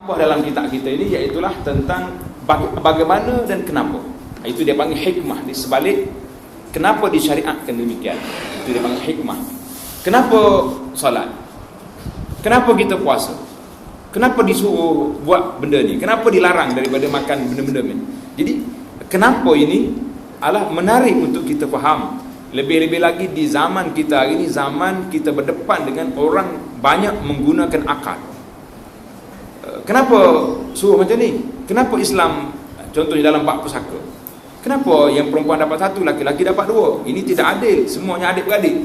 Apa dalam kitab kita ini iaitulah tentang bagaimana dan kenapa. Itu dia panggil hikmah di sebalik kenapa disyariatkan demikian. Itu dia panggil hikmah. Kenapa solat? Kenapa kita puasa? Kenapa disuruh buat benda ni? Kenapa dilarang daripada makan benda-benda ni? Jadi kenapa ini adalah menarik untuk kita faham. Lebih-lebih lagi di zaman kita hari ini, zaman kita berdepan dengan orang banyak menggunakan akal. Kenapa suruh macam ni? Kenapa Islam contohnya dalam bab pusaka? Kenapa yang perempuan dapat satu, laki-laki dapat dua? Ini tidak adil, semuanya adik-beradik.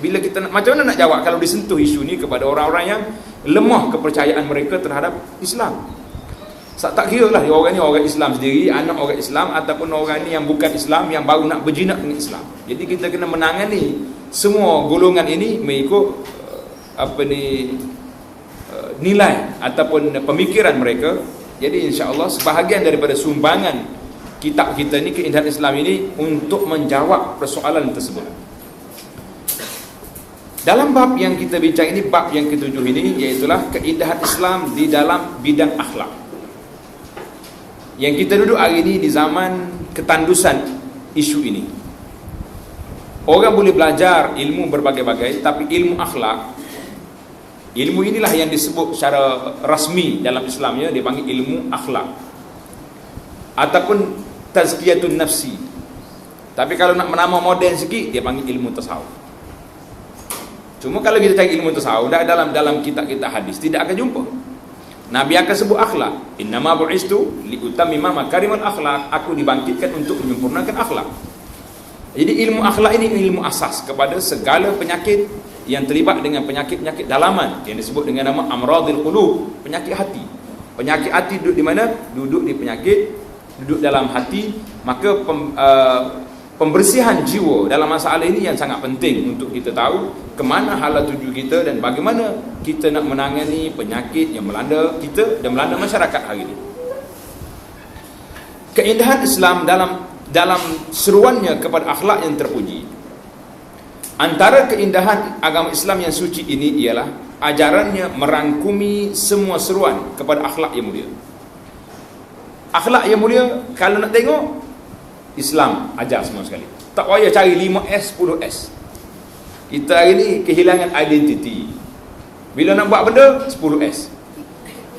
Bila kita nak, macam mana nak jawab kalau disentuh isu ni kepada orang-orang yang lemah kepercayaan mereka terhadap Islam? Tak kira lah orang ni orang Islam sendiri, anak orang Islam, ataupun orang ni yang bukan Islam, yang baru nak berjinak dengan Islam. Jadi kita kena menangani semua golongan ini mengikut nilai ataupun pemikiran mereka. Jadi insya-Allah sebahagian daripada sumbangan kitab kita ni, Keindahan Islam ini, untuk menjawab persoalan tersebut. Dalam bab yang kita bincang ini, bab yang ke-7 ini, iaitulah keindahan Islam di dalam bidang akhlak. Yang kita duduk hari ini di zaman ketandusan isu ini. Orang boleh belajar ilmu berbagai-bagai, tapi ilmu akhlak, ilmu inilah yang disebut secara rasmi dalam Islamnya, dia panggil ilmu akhlak ataupun tazkiyatun nafsi. Tapi kalau nak menama moden sikit, dia panggil ilmu tasawuf. Cuma kalau kita cari ilmu tasawuf dalam kitab-kitab hadis, tidak akan jumpa. Nabi akan sebut akhlak, innama bu'istu liutammima makarimal akhlak, aku dibangkitkan untuk menyempurnakan akhlak. Jadi ilmu akhlak ini ilmu asas kepada segala penyakit yang terlibat dengan penyakit-penyakit dalaman yang disebut dengan nama amradil qulub, penyakit hati. Penyakit hati duduk di mana? Duduk di penyakit, duduk dalam hati. Maka pembersihan jiwa dalam masalah ini yang sangat penting untuk kita tahu kemana hala tuju kita dan bagaimana kita nak menangani penyakit yang melanda kita dan melanda masyarakat hari ini. Keindahan Islam dalam seruannya kepada akhlak yang terpuji. Antara keindahan agama Islam yang suci ini ialah ajarannya merangkumi semua seruan kepada akhlak yang mulia. Akhlak yang mulia, kalau nak tengok, Islam ajar semua sekali. Tak payah cari 5S, 10S. Kita hari ni kehilangan identiti. Bila nak buat benda, 10S.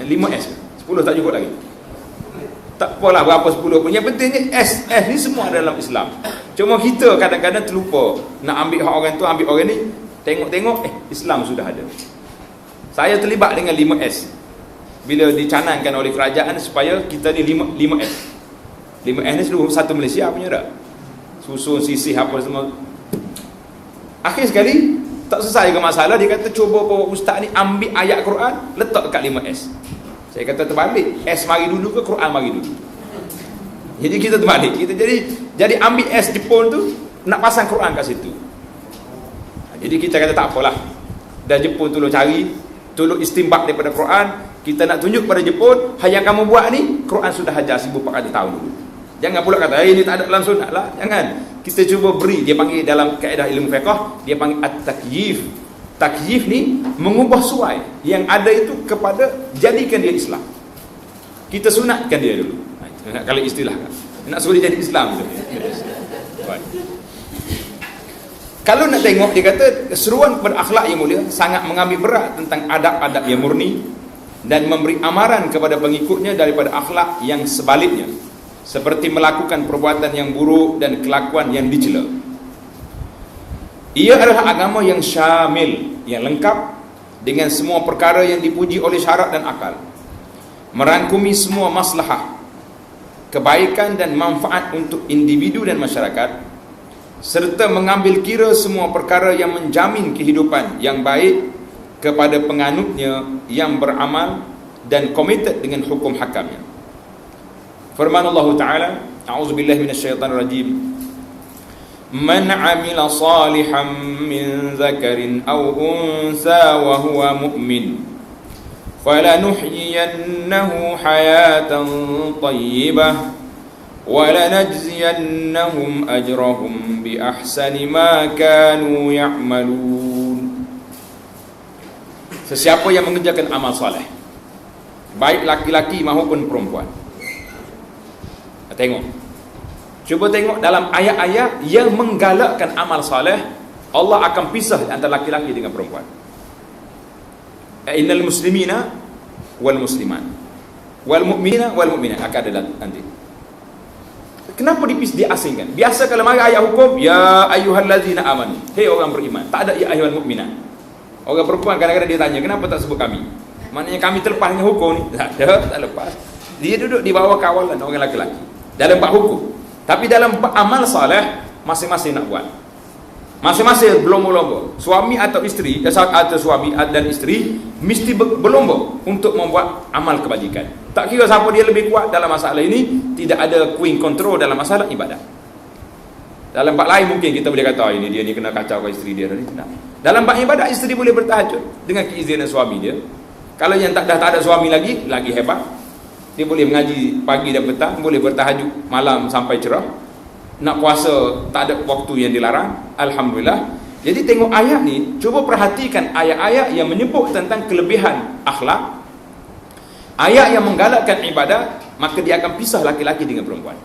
5S, 10 tak cukup lagi. Tak apalah berapa 10 pun. Yang penting S ni semua dalam Islam. Cuma kita kadang-kadang terlupa nak ambil hak orang tu, ambil orang ni. Tengok-tengok, Islam sudah ada. Saya terlibat dengan 5S. Bila dicanangkan oleh kerajaan supaya kita ni 5S. 5S ni seluruh satu Malaysia punya dah. Susun, sisih apa semua. Akhir sekali tak selesai ke masalah, dia kata cuba bawa ustaz ni ambil ayat Quran letak dekat 5S. Saya kata terbalik, S mari dulu ke Quran mari dulu. Jadi kita terbalik. Kita jadi ambil S Jepun tu nak pasang Quran kat situ. Jadi kita kata tak apalah. Dah Jepun tolong cari, tolong istinbat daripada Quran, kita nak tunjuk pada Jepun, yang kamu buat ni Quran sudah hajar 1400 tahun dulu. Jangan pula kata ini tak ada dalam sunnah lah. Jangan. Kita cuba beri, dia panggil dalam kaedah ilmu fiqh, dia panggil at-takyif. Takyif ni mengubah suai yang ada itu kepada jadikan dia Islam. Kita sunatkan dia dulu. Kalau istilah kan. Nak suruh dia jadi Islam tu. Kalau nak tengok, dia kata seruan kepada akhlak yang mulia sangat mengambil berat tentang adab-adab yang murni dan memberi amaran kepada pengikutnya daripada akhlak yang sebaliknya, seperti melakukan perbuatan yang buruk dan kelakuan yang dicela. Ia adalah agama yang syamil, yang lengkap dengan semua perkara yang dipuji oleh syarak dan akal, merangkumi semua maslahah, kebaikan dan manfaat untuk individu dan masyarakat, serta mengambil kira semua perkara yang menjamin kehidupan yang baik kepada penganutnya yang beramal dan komited dengan hukum hakamnya. Firman Allah Ta'ala, a'udzubillahi minasyaitanirrajim, man 'amila salihan min dzakarin aw unsa wa huwa mu'min falanuhyiyannahu hayatan thayyibah wa lanajziyannahum ajrahum bi ahsani ma kanu ya'malun. Sesiapa yang mengerjakan amal soleh, baik laki-laki maupun perempuan. Tengok, cuba tengok dalam ayat-ayat yang menggalakkan amal soleh, Allah akan pisah antara laki-laki dengan perempuan. Innal muslimina wal muslimat wal mu'minina wal mu'minat, akan ada nanti. Kenapa diasingkan? Biasa kalau mari ayat hukum, ya ayyuhallazina amanu, hei orang beriman. Tak ada ya ayyuhal mu'minat. Orang perempuan kadang-kadang dia tanya, kenapa tak sebut kami? Maknanya kami terlepas dengan hukum ni? Tak ada, tak lepas. Dia duduk di bawah kawalan orang lelaki dalam bab hukum. Tapi dalam amal soleh, masing-masing nak buat. Masing-masing berlomba-lomba. Suami atau isteri, atau suami dan isteri mesti berlomba untuk membuat amal kebajikan. Tak kira siapa dia lebih kuat dalam masalah ini, tidak ada queen control dalam masalah ibadah. Dalam bab lain mungkin kita boleh kata, ini dia ni kena kacau ke isteri dia ni. Dalam bab ibadah, isteri boleh bertahajud dengan keizinan suami dia. Kalau yang tak ada suami lagi hebat. Dia boleh mengaji pagi dan petang, boleh bertahajud malam sampai cerah. Nak puasa tak ada waktu yang dilarang, alhamdulillah. Jadi tengok ayat ni, cuba perhatikan ayat-ayat yang menyebut tentang kelebihan akhlak, ayat yang menggalakkan ibadah, maka dia akan pisah laki-laki dengan perempuan.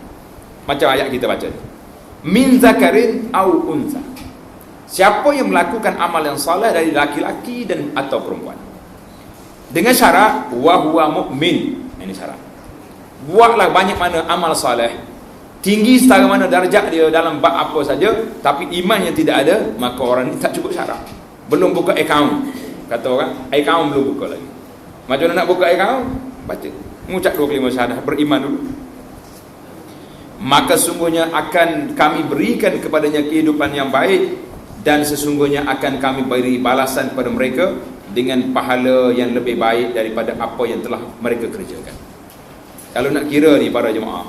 Macam ayat kita baca ni, min zakarin au unsa, siapa yang melakukan amal yang soleh dari laki-laki dan atau perempuan, dengan syarat wa huwa mu'min. Ini syarat. Buatlah banyak mana amal soleh, tinggi setara mana darjat dia dalam bab apa saja, tapi iman yang tidak ada, maka orang ni tak cukup syarat. Belum buka akaun, kata orang, akaun belum buka lagi. Macam mana nak buka akaun? Baca, mengucap 25 syahadah, beriman dulu. Maka sungguhnya akan kami berikan kepadanya kehidupan yang baik, dan sesungguhnya akan kami beri balasan kepada mereka dengan pahala yang lebih baik daripada apa yang telah mereka kerjakan. Kalau nak kira ni para jemaah,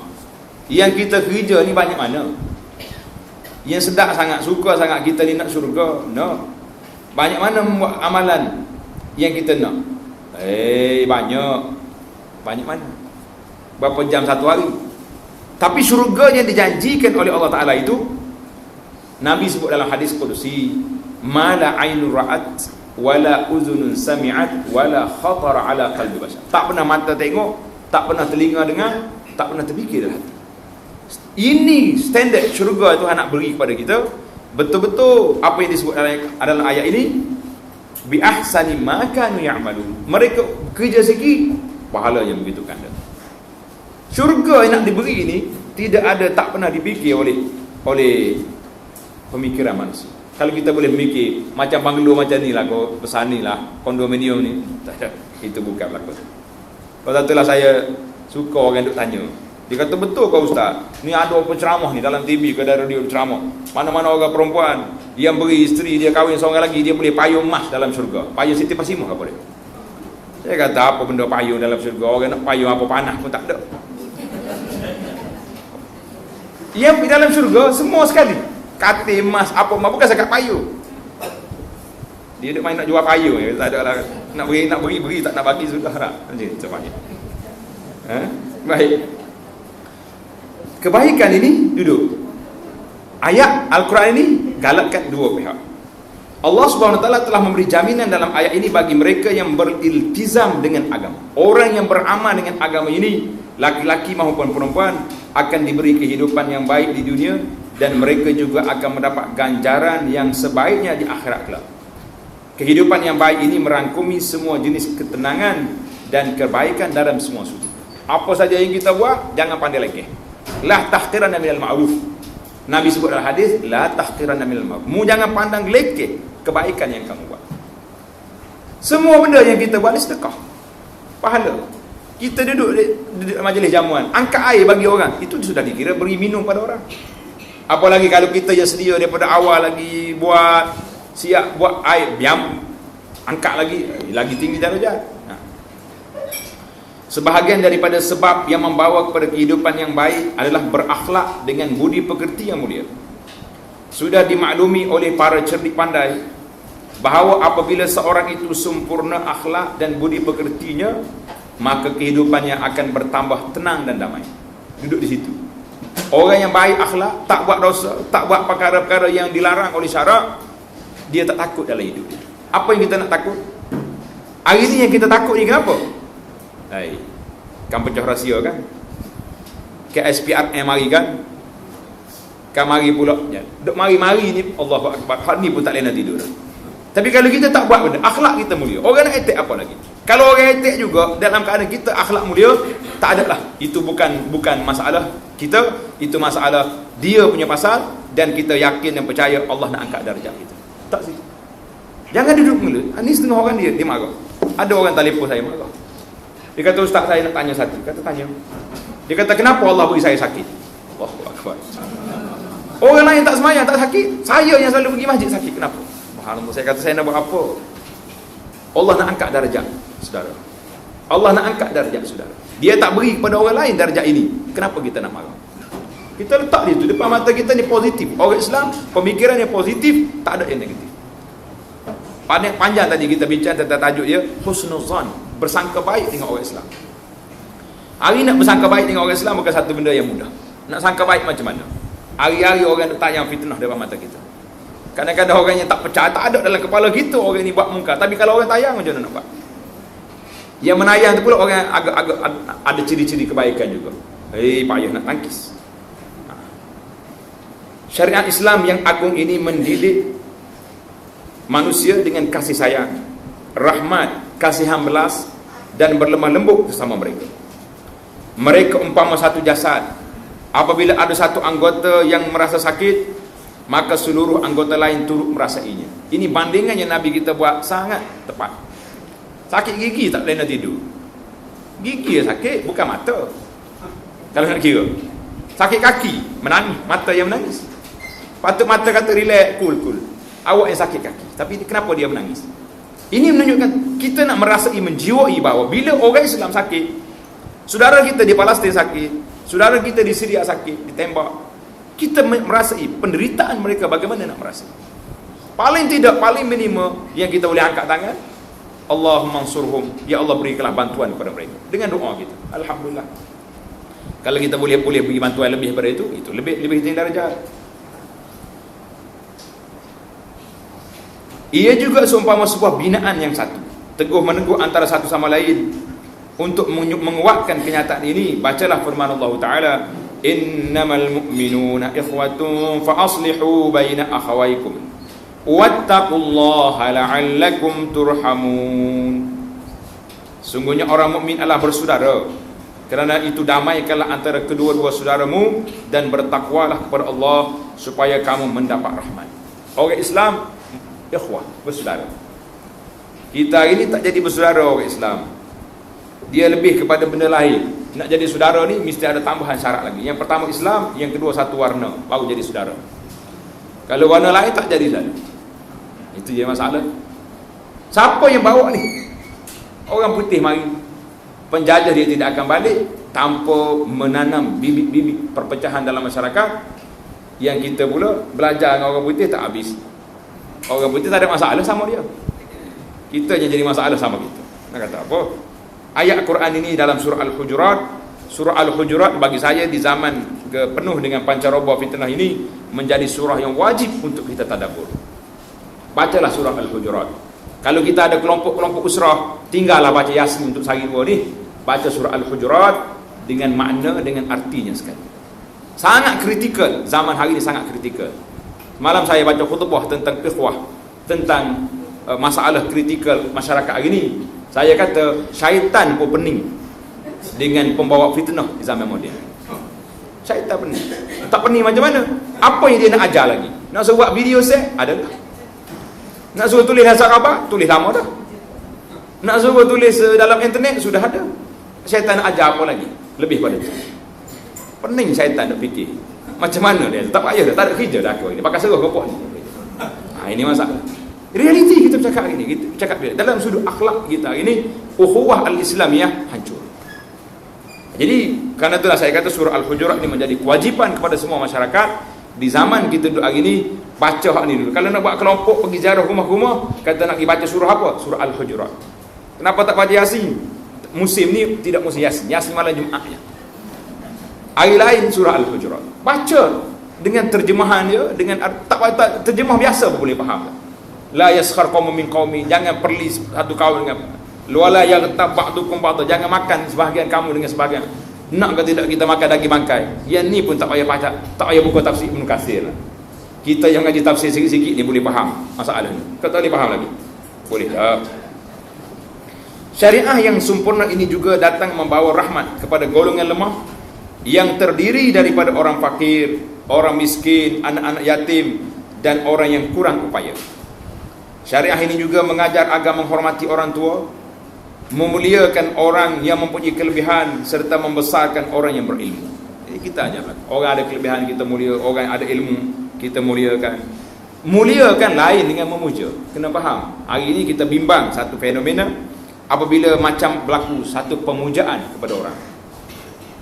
yang kita kerja ni banyak mana? Yang sedap sangat, suka sangat kita ni nak syurga? No. Banyak mana membuat amalan yang kita nak? Banyak. Banyak mana? Berapa jam satu hari? Tapi syurga yang dijanjikan oleh Allah Ta'ala itu, Nabi sebut dalam hadis Qudusi, mala ainur ra'at wala uzunun sami'at wala khatara ala qalbi bashar. Tak pernah mata tengok, tak pernah telinga dengar, tak pernah terfikir dalam hati. Ini standard syurga Tuhan nak beri kepada kita. Betul-betul apa yang disebut dalam ayat ini, bi ahsani ma kanu ya'malun. Mereka kerja segi, pahala yang begitu ganda. Syurga yang nak diberi ini tidak ada, tak pernah dipikir oleh pemikiran manusia. Kalau kita boleh memikir macam banglo macam ni lah, kau pesan ni lah, kondominium ni, tak ada. Itu bukan berlaku. Kalau tentulah saya suka orang duk tanya, dia kata, betul kau ustaz, ni ada penceramah ni dalam TV ke dari radio ceramah, mana-mana orang perempuan yang beri isteri dia kahwin seorang lagi, dia boleh payung emas dalam syurga. Payung Siti Pasimah apa dia? Saya kata, apa benda payung dalam syurga? Orang nak payung apa panah pun tak ada. Yang di dalam syurga semua sekali, katil emas apa emas, bukan sekat payung. Dia duk main nak jual payung, tak ada lah. Nak beri tak nak bagi sudah tak. Macam tu. Baik. Kebaikan ini duduk. Ayat Al-Quran ini galakkan dua pihak. Allah Subhanahu Wa Taala telah memberi jaminan dalam ayat ini bagi mereka yang beriltizam dengan agama. Orang yang beramal dengan agama ini, laki-laki maupun perempuan, akan diberi kehidupan yang baik di dunia, dan mereka juga akan mendapat ganjaran yang sebaiknya di akhirat kelak. Kehidupan yang baik ini merangkumi semua jenis ketenangan dan kebaikan dalam semua sudut. Apa saja yang kita buat, jangan pandai lekeh. La tahqiranna minal ma'ruf. Nabi sebut dalam hadis, la tahqiranna minal ma'ruf. Mu jangan pandang lekeh kebaikan yang kamu buat. Semua benda yang kita buat ni sedekah, pahala. Kita duduk majlis jamuan, angkat air bagi orang, itu sudah dikira beri minum pada orang. Apalagi kalau kita yang sedia daripada awal lagi siap buat air, biam angkat lagi tinggi darjat. Sebahagian daripada sebab yang membawa kepada kehidupan yang baik adalah berakhlak dengan budi pekerti yang mulia. Sudah dimaklumi oleh para cerdik pandai bahawa apabila seorang itu sempurna akhlak dan budi pekertinya, maka kehidupannya akan bertambah tenang dan damai. Duduk di situ. Orang yang baik akhlak, tak buat dosa, tak buat perkara-perkara yang dilarang oleh syarak, dia tak takut dalam hidup dia. Apa yang kita nak takut? Hari ni yang kita takut ni kenapa? Kan pecah rahsia kan. KSPRM mari kan. Kan mari pula. Duk mari-mari ni Allahu Akbar. Hak ni pun tak lena tidur. Tapi kalau kita tak buat benda, akhlak kita mulia. Orang nak attack apa lagi? Kalau orang attack juga dalam keadaan kita akhlak mulia, tak ada lah. Itu bukan masalah kita, itu masalah dia punya pasal, dan kita yakin dan percaya Allah nak angkat darjah kita. Tak situ. Jangan duduk mulut. Ini setengah orang dia marah. Ada orang telefon saya marah. Dia kata, ustaz saya nak tanya satu. Kata tanya. Dia kata, kenapa Allah beri saya sakit? Allahu Akbar. Orang lain tak semayang, tak sakit. Saya yang selalu pergi masjid sakit. Kenapa? Subhanallah. Saya kata, saya nak buat apa? Allah nak angkat darjat, saudara. Allah nak angkat darjat, saudara. Dia tak beri kepada orang lain darjat ini. Kenapa kita nak marah? Kita letak di situ. Depan mata kita ni positif. Orang Islam, pemikiran yang positif, tak ada yang negatif. Panjang tadi kita bincang tentang tajuk dia, husnuzan, bersangka baik dengan orang Islam. Hari nak bersangka baik dengan orang Islam bukan satu benda yang mudah. Nak sangka baik macam mana? Hari-hari orang letak yang fitnah depan mata kita. Kadang-kadang orang yang tak percaya, tak ada dalam kepala kita orang ni buat mungkar. Tapi kalau orang tayang, macam mana nak buat? Yang menayang tu pula orang agak ada ciri-ciri kebaikan juga. Payah nak tangkis. Syariat Islam yang agung ini mendidik manusia dengan kasih sayang, rahmat, kasihan belas, dan berlemah lembut bersama mereka. Mereka umpama satu jasad. Apabila ada satu anggota yang merasa sakit, maka seluruh anggota lain turut merasainya. Ini bandingan yang Nabi kita buat sangat tepat. Sakit gigi tak boleh nak tidur. Gigi yang sakit, bukan mata. Kalau nak kira, sakit kaki, menangis, mata yang menangis. Patut mata kata relax, cool. Awak yang sakit kaki, tapi kenapa dia menangis? Ini menunjukkan kita nak merasai, menjiwai bahawa bila orang Islam sakit, saudara kita di Palestin sakit, saudara kita di Syria sakit, ditembak, kita merasai penderitaan mereka. Bagaimana nak merasai? Paling tidak, paling minimum yang kita boleh angkat tangan, Allahumma ansurhum, ya Allah berikanlah bantuan kepada mereka dengan doa kita. Alhamdulillah. Kalau kita boleh beri bantuan lebih daripada itu lebih tinggi darjat. Ia juga seumpama sebuah binaan yang satu, teguh meneguh antara satu sama lain. Untuk menguatkan kenyataan ini, bacalah firman Allah Ta'ala, innamal mu'minuna ikhwatun fa aslihu baina akhawaykum wattaqullaha la'allakum turhamun. Sungguhnya orang mukmin adalah bersaudara, kerana itu damaikanlah antara kedua-dua saudaramu, dan bertakwalah kepada Allah supaya kamu mendapat rahmat. Orang Islam ikhwah, bersaudara. Kita ini tak jadi bersaudara orang Islam. Dia lebih kepada benda lain. Nak jadi saudara ni mesti ada tambahan syarat lagi. Yang pertama Islam, yang kedua satu warna, baru jadi saudara. Kalau warna lain tak jadi selalu. Itu je masalah. Siapa yang bawa ni? Orang putih mari. Penjajah dia tidak akan balik tanpa menanam bibit-bibit perpecahan dalam masyarakat. Yang kita pula belajar dengan orang putih tak habis. Orang putih tak ada masalah sama dia. Kita yang jadi masalah sama kita. Nak kata apa? Ayat Quran ini dalam surah Al-Hujurat. Surah Al-Hujurat bagi saya di zaman penuh dengan pancaroba fitnah ini menjadi surah yang wajib untuk kita tadabbur. Bacalah surah Al-Hujurat. Kalau kita ada kelompok-kelompok usrah, tinggallah baca Yasin untuk sehari dua ni. Baca surah Al-Hujurat dengan makna, dengan artinya sekali. Sangat kritikal, zaman hari ini sangat kritikal. Malam saya baca khutbah tentang ikhwah, tentang masalah kritikal masyarakat hari ini. Saya kata syaitan pun pening dengan pembawa fitnah di zaman moden. Syaitan pening. Tak pening macam mana? Apa yang dia nak ajar lagi? Nak suruh buat video set? Ada. Nak suruh tulis bahasa Arab? Tulis lama dah. Nak suruh tulis dalam internet? Sudah ada. Syaitan nak ajar apa lagi? Lebih pada itu. Pening syaitan nak fikir. Macam mana dia? Tak payah dah. Tak ada kerja dah aku ini. Pakai seruh kopok ni. Ini masalah. Realiti kita bercakap hari ini. Kita bercakap dia. Dalam sudut akhlak kita hari ini, ukhuwah al-Islamiyah hancur. Jadi, kerana itulah saya kata surah Al-Hujurat ini menjadi kewajipan kepada semua masyarakat. Di zaman kita duduk hari ini, baca hak ni dulu. Kalau nak buat kelompok pergi ziarah rumah-rumah, kata nak pergi baca surah apa? Surah Al-Hujurat. Kenapa tak baca Yasin? Musim ni tidak musim Yasin. Yasin malam Jumaatnya. Hari lain surah Al-Hujurat. Baca dengan terjemahan dia, dengan tak terjemah biasa pun boleh faham. La yaskhar qaumun min qaumi, jangan perlis satu kaum dengan Luala yang tabaqtukum ba'd, jangan makan sebahagian kamu dengan sebahagian. Nak ke tidak kita makan daging bangkai? Yang ni pun tak payah baca, tak payah buku tafsir Ibnu Katsir. Kita yang ngaji tafsir sikit-sikit ni boleh faham masalah ni. Kau tak boleh faham lagi? Boleh tak? Syariah yang sempurna ini juga datang membawa rahmat kepada golongan lemah yang terdiri daripada orang fakir, orang miskin, anak-anak yatim dan orang yang kurang upaya. Syariah ini juga mengajar agar menghormati orang tua, memuliakan orang yang mempunyai kelebihan serta membesarkan orang yang berilmu. Jadi kita ajarlah. Orang ada kelebihan kita mulia, orang ada ilmu kita muliakan. Muliakan lain dengan memuja. Kena faham. Hari ini kita bimbang satu fenomena apabila macam berlaku satu pemujaan kepada orang.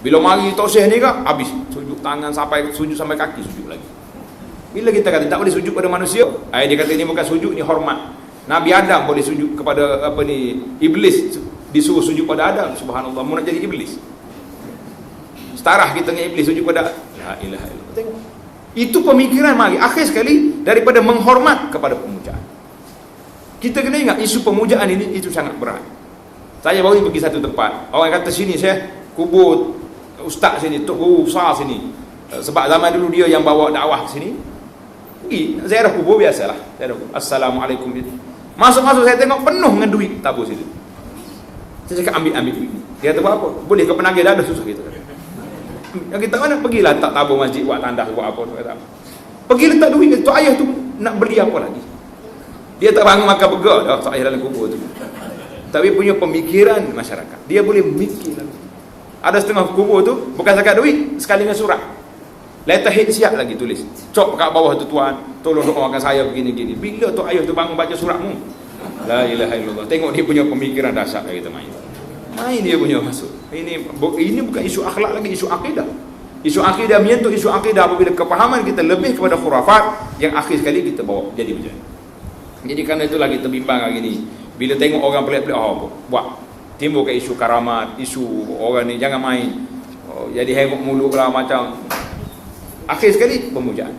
Bila mari tosih ni kak, habis sujud tangan sampai sujud sampai kaki, sujud lagi. Bila kita kata tak boleh sujud pada manusia, dia kata ini bukan sujud, ni hormat. Nabi Adam boleh sujud kepada iblis, disuruh sujud pada Adam. Subhanallah, mau nak jadi iblis. Setarah kita dengan iblis sujud pada la ilaha illallah. Tengok. Itu pemikiran mari akhir sekali daripada menghormat kepada pemujaan. Kita kena ingat isu pemujaan ini itu sangat berat. Saya baru ni pergi satu tempat. Orang kata sini saya kubur ustaz sini, tok guru besar sini. Sebab zaman dulu dia yang bawa dakwah ke sini. Pergi ziarah kubur biasalah. Ziarah kubur. Assalamualaikum. Masuk-masuk saya tengok penuh dengan duit tabur situ. Saya cakap ambil duit. Dia kata buat apa? Boleh ke penagih dah ada susah kita. Yang kita mana pergilah tak tabur masjid buat tandas buat apa kata. Pergi letak duit tu ayah tu nak beli apa lagi? Dia tak bangun makan burger dah tak ayah dalam kubur tu. Tapi punya pemikiran masyarakat. Dia boleh mikir lagi. Ada setengah kubur tu bukan zakat duit, sekali dengan surat. Letter head siap lagi tulis. Cop kat bawah tu tuan, tolong doakan saya begini-gini. Bila tu ayah tu bangun baca suratmu? La ilaha illallah. Tengok dia punya pemikiran dahsyat kita main. Main dia punya maksud. Ini bukan isu akhlak lagi, isu akidah. Isu akidah menyentuh isu akidah apabila kepahaman kita lebih kepada khurafat yang akhir sekali kita bawa jadi macam ni. Jadi kerana itulah kita bimbang hari ni. Bila tengok orang pelik-pelik, buat timbul ke isu karamat, isu orang ni jangan main. Jadi hengok mulut lah macam. Akhir sekali pemujaan.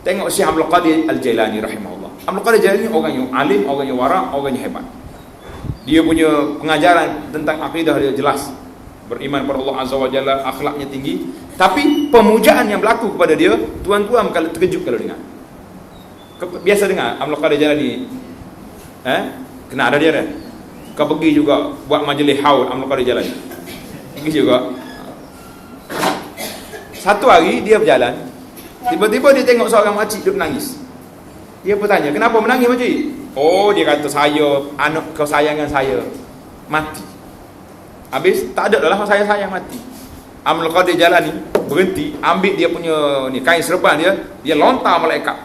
Tengok Syekh Abdul Qadir Al-Jailani rahimahullah. Abdul Qadir Al-Jailani orang yang alim, orang yang wara', orang yang hebat. Dia punya pengajaran tentang akidah dia jelas. Beriman pada Allah Azza wa Jalla, akhlaknya tinggi. Tapi pemujaan yang berlaku kepada dia, tuan-tuan kalau terkejut kalau dengar. Biasa dengar Abdul Qadir Jailani. Kena ada dia dah. Kau pergi juga buat majlis haud Abdul Qadir Jailani. Pergi juga. Satu hari dia berjalan, tiba-tiba dia tengok seorang makcik duduk menangis. Dia bertanya, kenapa menangis makcik? Oh, dia kata saya, anak kesayangan saya mati. Habis tak ada lah saya mati. Abdul Qadir Jailani berhenti, ambil dia punya ni kain serban dia lontar malaikat.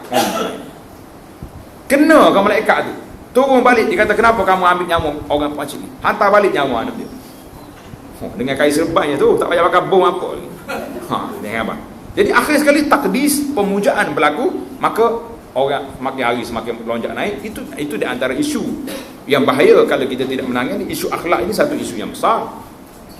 Kena ke malaikat tu. Turun balik, dia kata kenapa kamu ambil nyamuk orang makcik ni? Hantar balik nyamuk anak dia. Dengan kain serbannya tu tak payah pakai bom apa lagi. Dengan apa? Jadi akhir sekali takdis pemujaan berlaku, maka orang semakin hari semakin melonjak naik. Itu di antara isu yang bahaya kalau kita tidak menangani. Isu akhlak ini satu isu yang besar.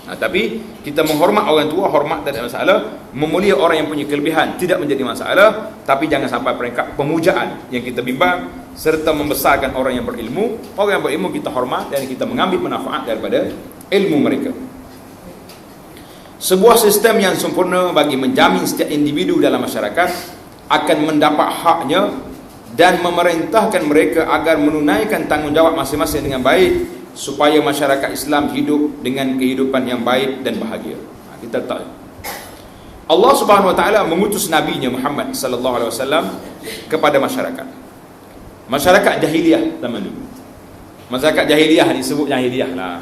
Tapi kita menghormat orang tua, hormat tak ada masalah. Memulia orang yang punya kelebihan tidak menjadi masalah. Tapi jangan sampai peringkat pemujaan yang kita bimbang, serta membesarkan orang yang berilmu. Orang yang berilmu kita hormat dan kita mengambil manfaat daripada ilmu mereka. Sebuah sistem yang sempurna bagi menjamin setiap individu dalam masyarakat akan mendapat haknya dan memerintahkan mereka agar menunaikan tanggungjawab masing-masing dengan baik supaya masyarakat Islam hidup dengan kehidupan yang baik dan bahagia. Kita tahu Allah Subhanahu wa taala mengutus nabinya Muhammad sallallahu alaihi wasallam kepada masyarakat. Masyarakat jahiliyah zaman dulu. Masyarakat jahiliyah disebut jahiliyah lah.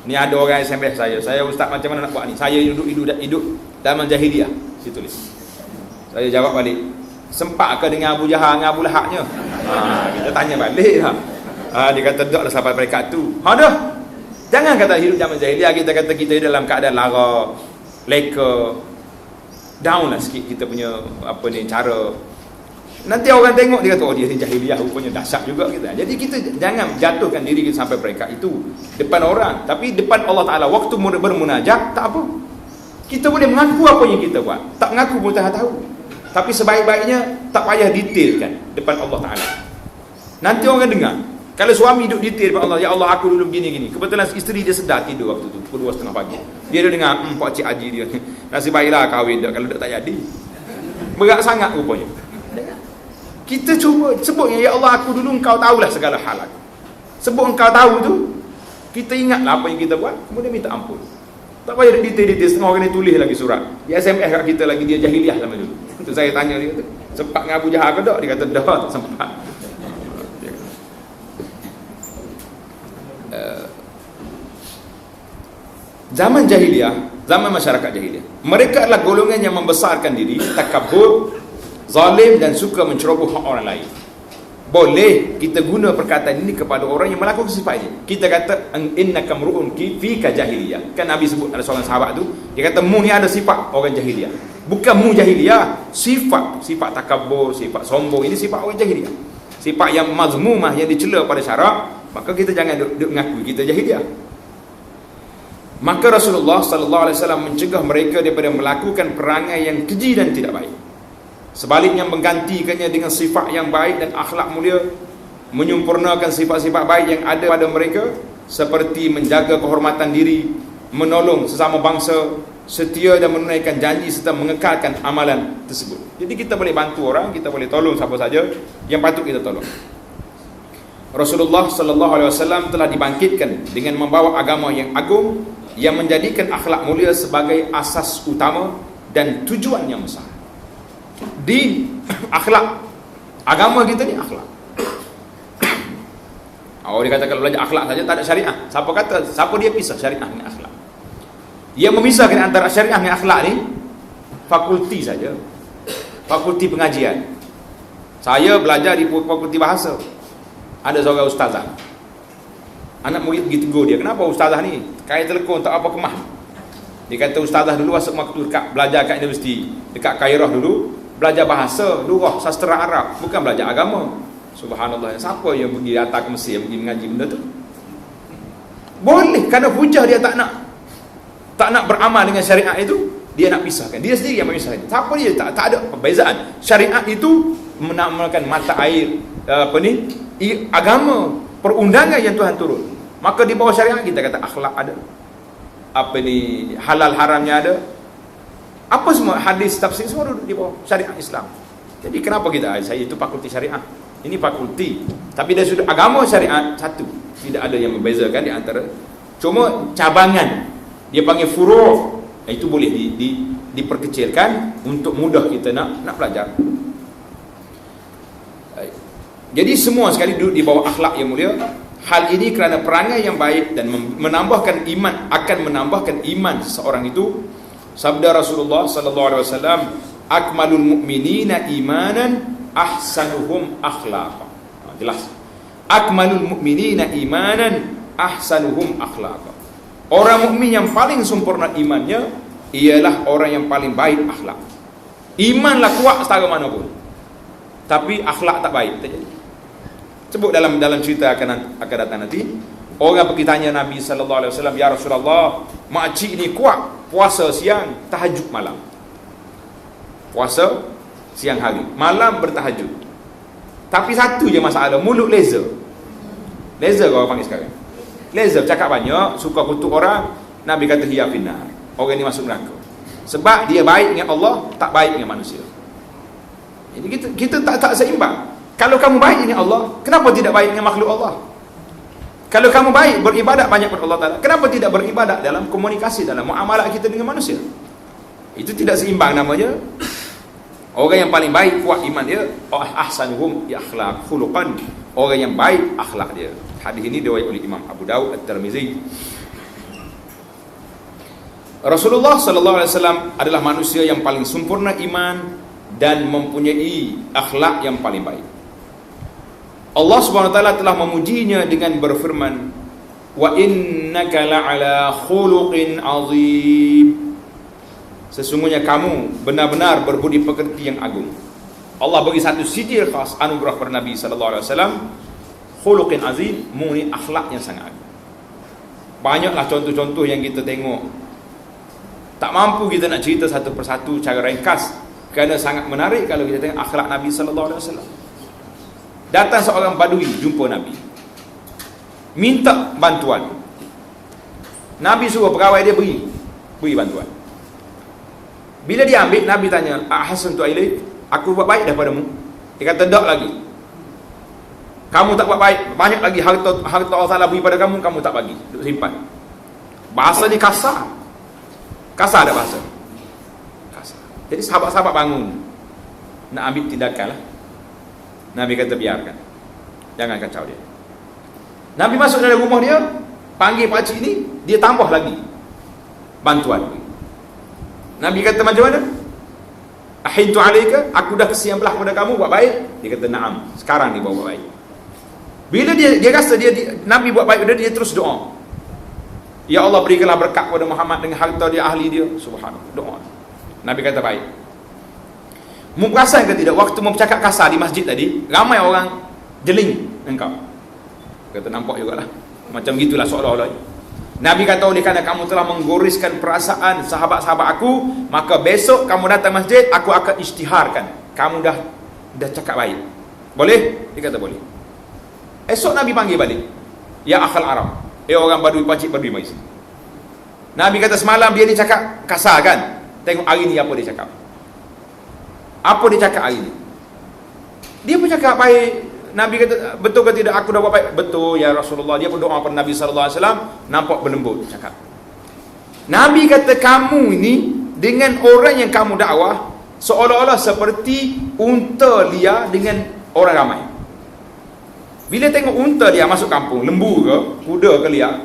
Ni ada orang SMS saya ustaz macam mana nak buat ni? Saya hidup zaman jahiliyah. Saya tulis. Saya jawab balik. Sempat ke dengan Abu Jahal dengan Abu Lahabnya? Kita tanya balik lah. Dia kata taklah sampai peringkat tu. Dah. Jangan kata hidup zaman jahiliyah, kita kata kita hidup dalam keadaan lara, leka. Down lah sikit kita punya cara. Nanti orang tengok dia kata dia ni jahiliyah, rupanya dahsyat juga kita. Jadi kita jangan jatuhkan diri kita sampai peringkat itu depan orang, tapi depan Allah Taala waktu bermunajat tak apa. Kita boleh mengaku apa yang kita buat. Tak mengaku pun tak tahu. Tapi sebaik-baiknya tak payah detailkan depan Allah Taala. Nanti orang dengar. Kalau suami duduk detail depan Allah, ya Allah aku dulu begini-gini. Kebetulan isteri dia sedar tidur waktu tu, pukul 2:30 pagi. Dia dengar Pak Cik Haji dia. Nasib baiklah kahwin dah, kalau tak jadi. Berat sangat rupanya. Kita cuba sebutnya, ya Allah aku dulu engkau tahulah segala hal aku. Sebut engkau tahu tu, kita ingatlah apa yang kita buat, kemudian minta ampun. Tak payah detail-detail, setengah orang ni tulis lagi surat. Dia SMS kat kita lagi, dia jahiliah sama dulu. Untuk saya tanya dia tu, sempat dengan Abu Jahal ke tak? Dia kata dah, tak sempat. Zaman jahiliah, zaman masyarakat jahiliah, mereka adalah golongan yang membesarkan diri, takabur, zalim dan suka menceroboh hak orang lain. Boleh kita guna perkataan ini kepada orang yang melakukan sifat ini. Kita kata innaka mru'un fika jahiliyah. Kan Nabi sebut, ada seorang sahabat tu, dia kata mu ni ada sifat orang jahiliyah. Bukan mu jahiliyah, sifat takabur, sifat sombong, ini sifat orang jahiliyah. Sifat yang mazmumah, yang dicela pada syarak, maka kita jangan duk mengakui kita jahiliyah. Maka Rasulullah sallallahu alaihi wasallam mencegah mereka daripada melakukan perangai yang keji dan tidak baik. Sebaliknya menggantikannya dengan sifat yang baik dan akhlak mulia, menyempurnakan sifat-sifat baik yang ada pada mereka, seperti menjaga kehormatan diri, menolong sesama bangsa, setia dan menunaikan janji serta mengekalkan amalan tersebut. Jadi kita boleh bantu orang, kita boleh tolong siapa saja yang patut kita tolong. Rasulullah sallallahu alaihi wasallam telah dibangkitkan dengan membawa agama yang agung yang menjadikan akhlak mulia sebagai asas utama dan tujuan yang besar. Din, akhlak, agama kita ni akhlak. Dia kata kalau belajar akhlak saja tak ada syariah. Siapa kata? Siapa dia pisah syariah dengan akhlak? Yang memisahkan antara syariah dengan akhlak ni fakulti saja. Fakulti pengajian. Saya belajar di fakulti bahasa. Ada seorang ustazah, anak murid pergi tegur dia, kenapa ustazah ni kaya telekong tak apa kemah? Dia kata ustazah dulu waktu dekat belajar kat universiti dekat Kairah dulu, belajar bahasa, lurah, sastera Arab, bukan belajar agama. Subhanallah, siapa yang pergi datang ke Mesir pergi mengaji benda tu? Boleh, kerana hujah dia tak nak beramal dengan syariat itu, dia nak pisahkan. Dia sendiri yang memisahkan. Siapa dia? Tak ada perbezaan. Syariat itu menamakan mata air agama, perundangan yang Tuhan turun. Maka di bawah syariat kita kata akhlak ada, halal haramnya ada, apa semua hadis tafsir semua duduk di bawah syariat Islam. Jadi kenapa saya itu fakulti syariah, ini fakulti, tapi dari sudut agama syariat satu, tidak ada yang membezakan di antara, cuma cabangan dia panggil furu', itu boleh diperkecilkan untuk mudah kita nak belajar. Jadi semua sekali duduk di bawah akhlak yang mulia. Hal ini kerana perangai yang baik dan menambahkan iman, akan menambahkan iman seseorang itu. Sabda Rasulullah sallallahu alaihi wasallam, akmalul mu'minina imanan ahsanuhum akhlaqa. Jelas. Akmalul mu'minina imanan ahsanuhum akhlaqa. Orang mukmin yang paling sempurna imannya ialah orang yang paling baik akhlak. Imanlah kuat setara mana pun, tapi akhlak tak baik, tak jadi. Sebut dalam cerita akan datang nanti. Orang pergi tanya Nabi sallallahu alaihi wasallam, ya Rasulullah, makcik ni kuat puasa siang, tahajud malam. Puasa siang hari, malam bertahajud. Tapi satu je masalah, mulut laser. Laser orang panggil sekarang. Laser, cakap banyak, suka kutuk orang. Nabi kata hiya finnar. Orang ni masuk neraka. Sebab dia baik dengan Allah, tak baik dengan manusia. Jadi kita tak seimbang. Kalau kamu baik dengan Allah, kenapa tidak baik dengan makhluk Allah? Kalau kamu baik beribadat banyak kepada Allah Ta'ala, kenapa tidak beribadat dalam komunikasi, dalam muamalah kita dengan manusia? Itu tidak seimbang namanya. Orang yang paling baik kuat iman dia, ahsanuhum akhlaq khuluqan, orang yang baik akhlak dia. Hadis ini diriwayatkan oleh Imam Abu Daud, At-Tirmizi. Rasulullah sallallahu alaihi wasallam adalah manusia yang paling sempurna iman dan mempunyai akhlak yang paling baik. Allah Subhanahu wa taala telah memujinya dengan berfirman, wa innaka la'ala khuluqin azim. Sesungguhnya kamu benar-benar berbudi pekerti yang agung. Allah bagi satu sijil khas anugerah kepada Nabi sallallahu alaihi wasallam, khuluqin azim, muni akhlak yang sangat agung. Banyaklah contoh-contoh yang kita tengok. Tak mampu kita nak cerita satu persatu cara ringkas, kerana sangat menarik kalau kita tengok akhlak Nabi sallallahu alaihi wasallam. Datang seorang badui jumpa Nabi. minta bantuan. Nabi suruh pegawai dia beri bantuan. Bila dia ambil, Nabi tanya, ahsantu ilaik, aku buat baik daripada mu? Dia kata, tak lagi. Kamu tak buat baik, banyak lagi harta Allah Ta'ala beri pada kamu tak bagi, duk simpan. Bahasa dia kasar. Kasar ada bahasa. Kasar. Jadi sahabat-sahabat bangun, nak ambil tindakan lah. Nabi kata, biarkan, jangan kacau dia. Nabi masuk dalam rumah dia, panggil pakcik ni, dia tambah lagi bantuan. Nabi kata, macam mana? Ahintu alaika, aku dah kesian belah kepada kamu buat baik. Dia kata, na'am, sekarang ni buat baik. Bila dia rasa Nabi buat baik dia terus doa, ya Allah, berikanlah berkat kepada Muhammad dengan harta dia, ahli dia. Subhanallah, doa. Nabi kata, baik. Mu perasan ke tidak, waktu mu bercakap kasar di masjid tadi, ramai orang jeling engkau. Kata, nampak jugalah, macam gitulah seolah-olah. Nabi kata, oleh kerana kamu telah menggoriskan perasaan sahabat-sahabat aku, maka besok kamu datang masjid, aku akan isytiharkan kamu dah cakap baik. Boleh? Dia kata boleh. Esok Nabi panggil balik, ya akhal Arab, orang Badui, pakcik Badui, mari sini. Nabi kata, semalam dia cakap kasar kan? Tengok hari ni apa dia cakap. Apa dia cakap hari ni? Dia pun cakap baik. Nabi kata, betul ke tidak aku dah buat baik? Betul ya Rasulullah. Dia pun doa pada Nabi SAW, nampak berlembut cakap. Nabi kata, kamu ini dengan orang yang kamu dakwah seolah-olah seperti unta liar dengan orang ramai. Bila tengok unta dia masuk kampung, lembu ke, kuda ke liar,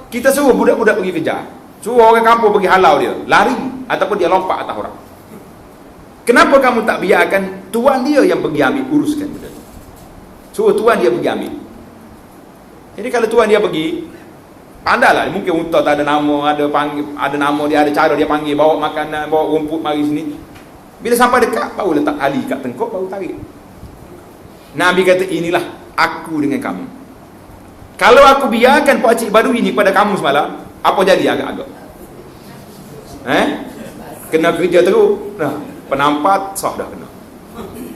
kita suruh budak-budak pergi kejar, suruh orang kampung pergi halau dia, lari ataupun dia lompat atas orang. Kenapa kamu tak biarkan tuan dia yang pergi ambil, uruskan benda tu? Suruh tuan dia pergi ambil. Jadi kalau tuan dia pergi, pandailah, mungkin unta tak ada nama, ada nama dia, ada cara dia panggil, bawa makanan, bawa rumput, mari sini. Bila sampai dekat, baru letak tali kat tengkuk, baru tarik. Nabi kata, inilah aku dengan kamu. Kalau aku biarkan pakcik Badui ni pada kamu semalam, apa jadi agak-agak? Kena kerja teruk. Nah, penampat sah dah kena.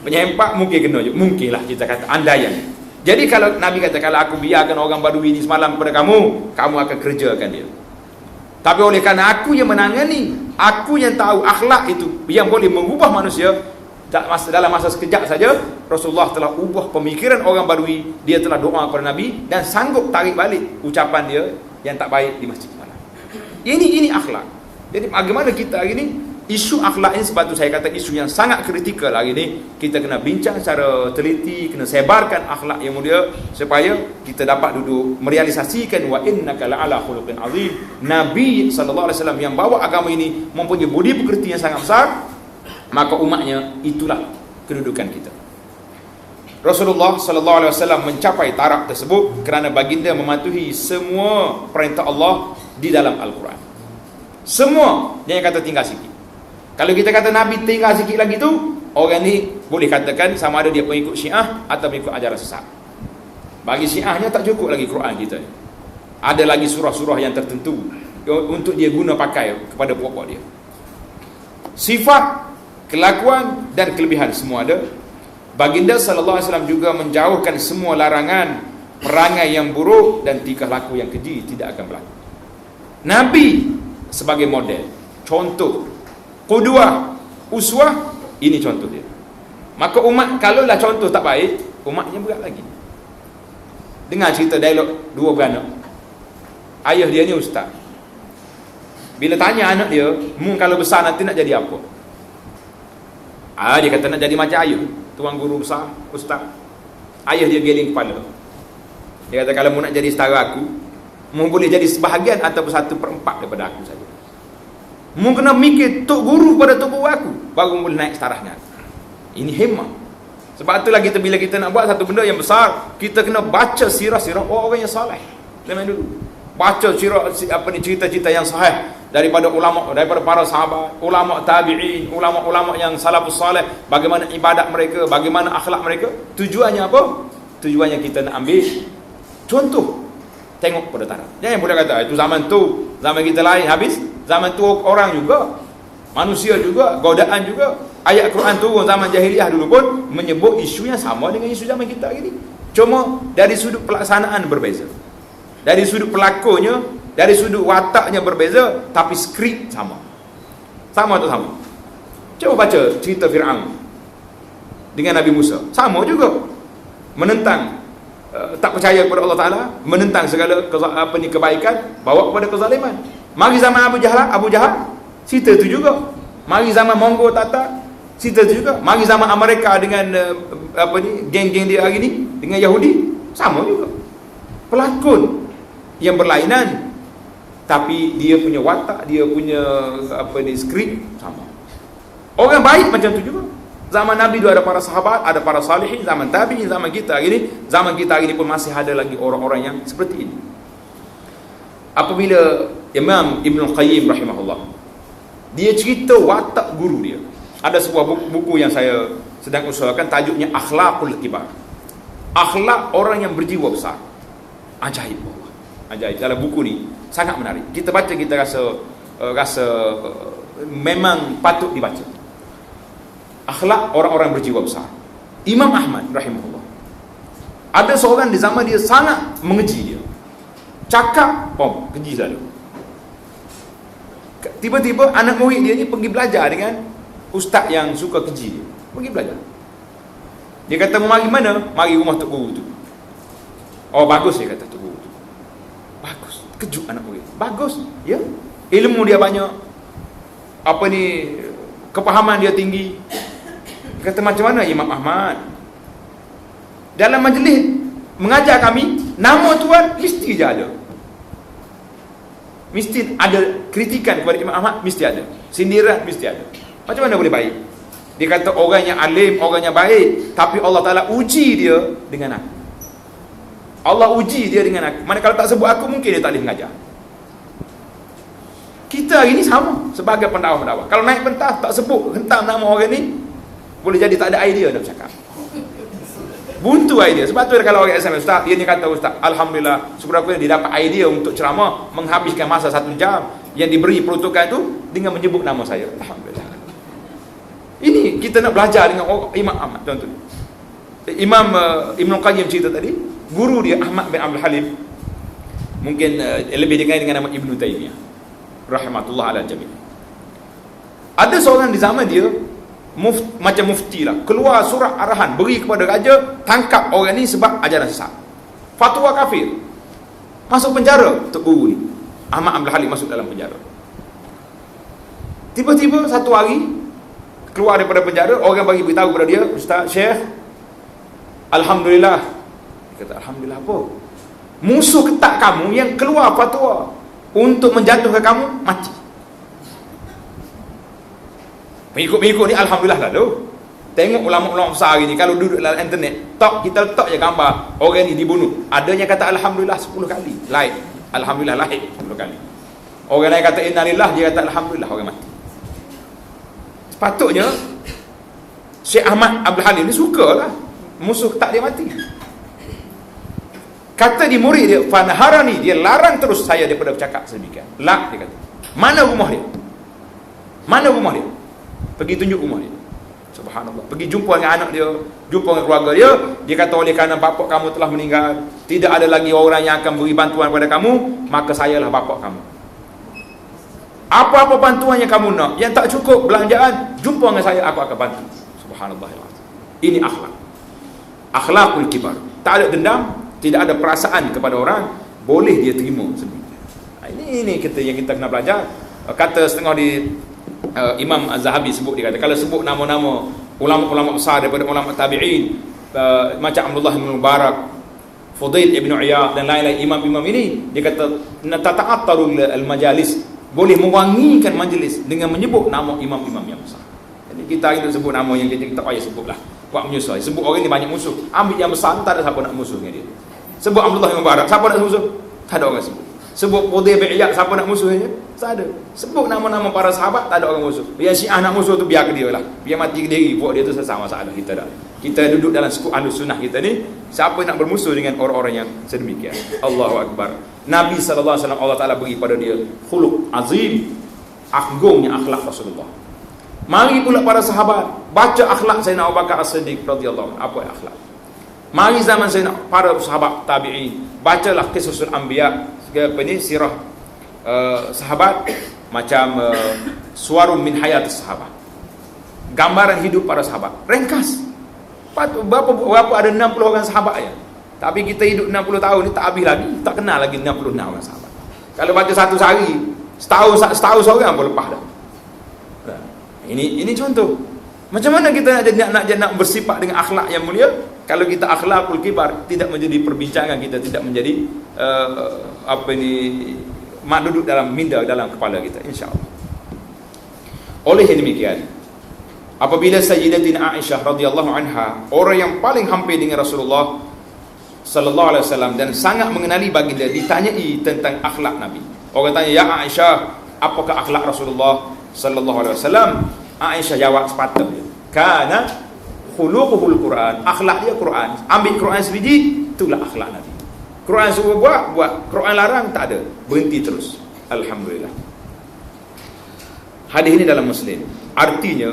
Penyempak mungkin kena je. Mungkinlah kita kata andaian. Jadi kalau Nabi kata, kalau aku biarkan orang Badui ni semalam kepada kamu akan kerjakan dia. Tapi oleh kerana aku yang menangani, aku yang tahu akhlak itu yang boleh mengubah manusia, dalam masa sekejap saja Rasulullah telah ubah pemikiran orang Badui. Dia telah doa kepada Nabi dan sanggup tarik balik ucapan dia yang tak baik di masjid semalam. Ini akhlak. Jadi bagaimana kita hari ini, isu akhlak ini, sebab tu saya kata isu yang sangat kritikal hari ini. Kita kena bincang secara teliti, kena sebarkan akhlak yang mulia supaya kita dapat duduk merealisasikan wa innaka la'ala khuluqin azim. Nabi SAW yang bawa agama ini mempunyai budi pekerti yang sangat besar, maka umatnya itulah kedudukan kita. Rasulullah SAW mencapai taraf tersebut kerana baginda mematuhi semua perintah Allah di dalam Al-Quran. Semua. Dia yang kata tinggal sikit. Kalau kita kata Nabi tinggal sikit lagi tu, orang ni boleh katakan sama ada dia pengikut Syiah atau pengikut ajaran sesat. Bagi Syiahnya tak cukup lagi Quran kita. Ada lagi surah-surah yang tertentu untuk dia guna pakai kepada pokok dia. Sifat, kelakuan dan kelebihan semua ada. Baginda SAW juga menjauhkan semua larangan, perangai yang buruk dan tingkah laku yang keji tidak akan berlaku. Nabi sebagai model, contoh, qudwah, uswah, ini contoh dia. Maka umat, kalaulah contoh tak baik, umatnya berat lagi. Dengar cerita dialog dua beranak. Ayah dia ni ustaz. Bila tanya anak dia, "Mu kalau besar nanti nak jadi apa?" Dia kata nak jadi macam ayah, tuan guru besar, ustaz. Ayah dia geling kepala. Dia kata, kalau mu nak jadi setara aku, mu boleh jadi sebahagian ataupun 1/4 daripada aku saja. Mu kena mikir tok guru pada tok guru aku, baru boleh naik setara dengan aku. Ini hemah. Sebab itulah kita, bila kita nak buat satu benda yang besar, kita kena baca sirah-sirah orang yang saleh zaman dulu. Baca cerita-cerita yang sahih daripada ulama, daripada para sahabat, ulama tabi'in, ulama-ulama yang salafus salih, bagaimana ibadat mereka, bagaimana akhlak mereka. Tujuannya apa? Tujuannya kita nak ambil contoh, tengok pada taraf. Jangan boleh kata itu zaman tu, zaman kita lain habis. Zaman tu orang juga, manusia juga, godaan juga. Ayat Quran turun zaman jahiliah dulu pun menyebut isu yang sama dengan isu zaman kita hari ni. Cuma dari sudut pelaksanaan berbeza. Dari sudut pelakonnya, dari sudut wataknya berbeza, tapi skrip sama. Sama atau sama? Coba baca cerita Fir'aun dengan Nabi Musa. Sama juga. Menentang, tak percaya kepada Allah Ta'ala, menentang segala kebaikan, bawa kepada kezaliman. Mari zaman Abu Jahal, cerita itu juga. Mari zaman Mongol Tatar, cerita itu juga. Mari zaman Amerika dengan geng-geng dia hari ni dengan Yahudi, sama juga. Pelakon yang berlainan, tapi dia punya watak, dia punya skrip sama. Orang baik macam tu juga. Zaman Nabi dulu ada para sahabat, ada para salihin, zaman tabi'in, zaman kita hari ini pun masih ada lagi orang-orang yang seperti ini. Apabila Imam Ibn Qayyim rahimahullah, dia cerita watak guru dia. Ada sebuah buku yang saya sedang usahakan, tajuknya Akhlaqul Kibar. Akhlak orang yang berjiwa besar. Ajaib Allah. Ajaib. Dalam buku ni sangat menarik. Kita baca, kita rasa memang patut dibaca. Akhlak orang-orang berjiwa besar. Imam Ahmad rahimahullah, ada seorang di zaman dia sangat mengeji dia. Cakap, keji selalu. Tiba-tiba anak murid dia ni pergi belajar dengan ustaz yang suka keji dia. Pergi belajar. Dia kata, mau mari mana? Mari rumah Tok Guru tu. Oh, bagus, dia kata Tok Guru tu. Bagus. Kejut anak murid. Bagus. Ya. Ilmu dia banyak. Kepahaman dia tinggi. Dia kata, macam mana Imam Ahmad? Dalam majlis mengajar kami, nama tuan mesti je ada. Mesti ada kritikan kepada Imam Ahmad, mesti ada. Sindiran mesti ada. Macam mana boleh baik? Dia kata, orang yang alim, orang yang baik, tapi Allah Ta'ala uji dia dengan aku. Allah uji dia dengan aku. Mana kalau tak sebut aku, mungkin dia tak boleh mengajar. Kita hari ni sama sebagai pendakwah-pendakwah. Kalau naik pentas tak sebut hentam nama orang ni, boleh jadi tak ada idea nak bercakap. Buntu idea. Sebab tu kalau orang SMS, ustaz, dia ni kata, ustaz, alhamdulillah, seberapa dia dapat idea untuk ceramah, menghabiskan masa 1 jam yang diberi peruntukan tu dengan menyebut nama saya. Alhamdulillah. Ini kita nak belajar dengan Imam Ahmad, tuan-tuan. Imam Ibn Qayyim cerita tadi, guru dia Ahmad bin Abdul Halim, mungkin lebih dikenal dengan nama Ibn Taymiyah rahmatullah ala jami'. Ada seorang di zaman dia macam mufti lah, keluar surat arahan beri kepada raja, tangkap orang ni sebab ajaran sesat, fatwa kafir, masuk penjara. Tok Guru ni Ahmad Abdul Halim masuk dalam penjara. Tiba-tiba satu hari keluar daripada penjara, orang bagi beritahu kepada dia, Ustaz, Syekh, alhamdulillah. Dia kata, alhamdulillah apa? Musuh ketat kamu yang keluar fatwa untuk menjatuhkan kamu mati. Mengikut-mengikut ni alhamdulillah lalu. Tengok ulama-ulama besar hari ni, kalau duduk dalam internet, kita letak je gambar orang ni dibunuh, adanya kata alhamdulillah 10 kali. Like, alhamdulillah lahir 10 kali. Orang lain kata innalillah, dia kata alhamdulillah orang mati. Sepatutnya Syekh Ahmad Abdul Halim ni sukalah musuh tak dia mati. Kata di murid dia, fanaharani, dia larang terus saya daripada bercakap sedemikian. Dia kata, mana rumah dia? Mana rumah dia? Pergi tunjuk rumah dia. Subhanallah. Pergi jumpa dengan anak dia, jumpa dengan keluarga dia. Dia kata, oleh kerana bapak kamu telah meninggal, tidak ada lagi orang yang akan beri bantuan kepada kamu, maka sayalah bapak kamu. Apa-apa bantuan yang kamu nak, yang tak cukup belanjaan, jumpa dengan saya, aku akan bantu. Subhanallah. Ini akhlak. Akhlakul kibar. Tak ada dendam, tidak ada perasaan kepada orang, boleh dia terima sendiri. Ini kita yang kita kena belajar. Kata setengah di Imam Az-Zahabi sebut, dia kata, kalau sebut nama-nama ulama-ulama besar daripada ulama tabi'in, macam Abdullah bin Mubarak, Fudail ibn Iyad dan lain-lain imam-imam ini, dia kata tata'attarul al-majalis, boleh mewangikan majlis dengan menyebut nama imam-imam yang besar. Jadi kita itu sebut nama yang kita tak payah sebutlah, buat menyusah. Sebut orang ni banyak musuh, ambil yang besar, tak ada siapa nak musuh dengan dia. Sebut Abdullah bin Mubarak, siapa nak musuh? Tak ada orang sebut. Sebut Fudail bin Iyad, siapa nak musuhnya? Tak ada. Sebut nama-nama para sahabat, tak ada orang musuh. Biar Syiah nak musuh tu biar ke dia lah, biar mati ke diri, buat dia tu selesai masalah kita dah. Kita duduk dalam suku Ahlus Sunnah kita ni, siapa nak bermusuh dengan orang-orang yang sedemikian? Allahu Akbar. Nabi SAW, Allah Ta'ala beri pada dia khuluq azim, agungnya akhlak Rasulullah. Mari pula para sahabat baca akhlak Sayyidina Abu Bakar As-Siddiq radhiyallahu anhu. Apa akhlak? Mari zaman saya nak para sahabat tabi'in, bacalah Qisasul Anbiya, sirah sahabat, macam Suwarun min Hayatis Sahabat, gambaran hidup para sahabat, ringkas. Berapa ada 60 orang sahabat ya. Tapi kita hidup 60 tahun ni tak habis lagi, tak kenal lagi 66 orang sahabat. Kalau baca satu sehari, setahun seorang pun lepas dah. Ini contoh. Macam mana kita nak bersifat dengan akhlak yang mulia kalau kita akhlakul kibar tidak menjadi perbincangan kita, tidak menjadi mak duduk dalam minda dalam kepala kita, insya-Allah. Oleh demikian, apabila Sayyidatina Aisyah radhiyallahu anha, orang yang paling hampir dengan Rasulullah sallallahu alaihi wasallam dan sangat mengenali baginda, ditanyai tentang akhlak Nabi. Orang tanya, "Ya Aisyah, apakah akhlak Rasulullah sallallahu alaihi wasallam?" Aisyah jawab sepatutnya, "Kana khuluquhul Quran." Akhlak dia Quran. Ambil Quran sebiji, itulah akhlak Nabi. Quran suruh buat, Quran larang tak ada, berhenti terus. Alhamdulillah. Hadis ini dalam Muslim. Artinya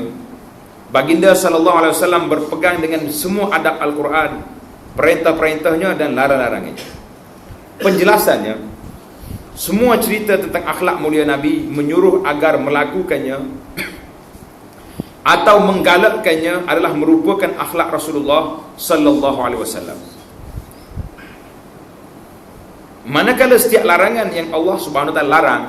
baginda sallallahu alaihi wasallam berpegang dengan semua adab Al-Quran, perintah-perintahnya dan larang-larangnya. Penjelasannya, semua cerita tentang akhlak mulia Nabi menyuruh agar melakukannya atau menggalakkannya adalah merupakan akhlak Rasulullah sallallahu alaihi wasallam. Manakala setiap larangan yang Allah Subhanahu wa taala larang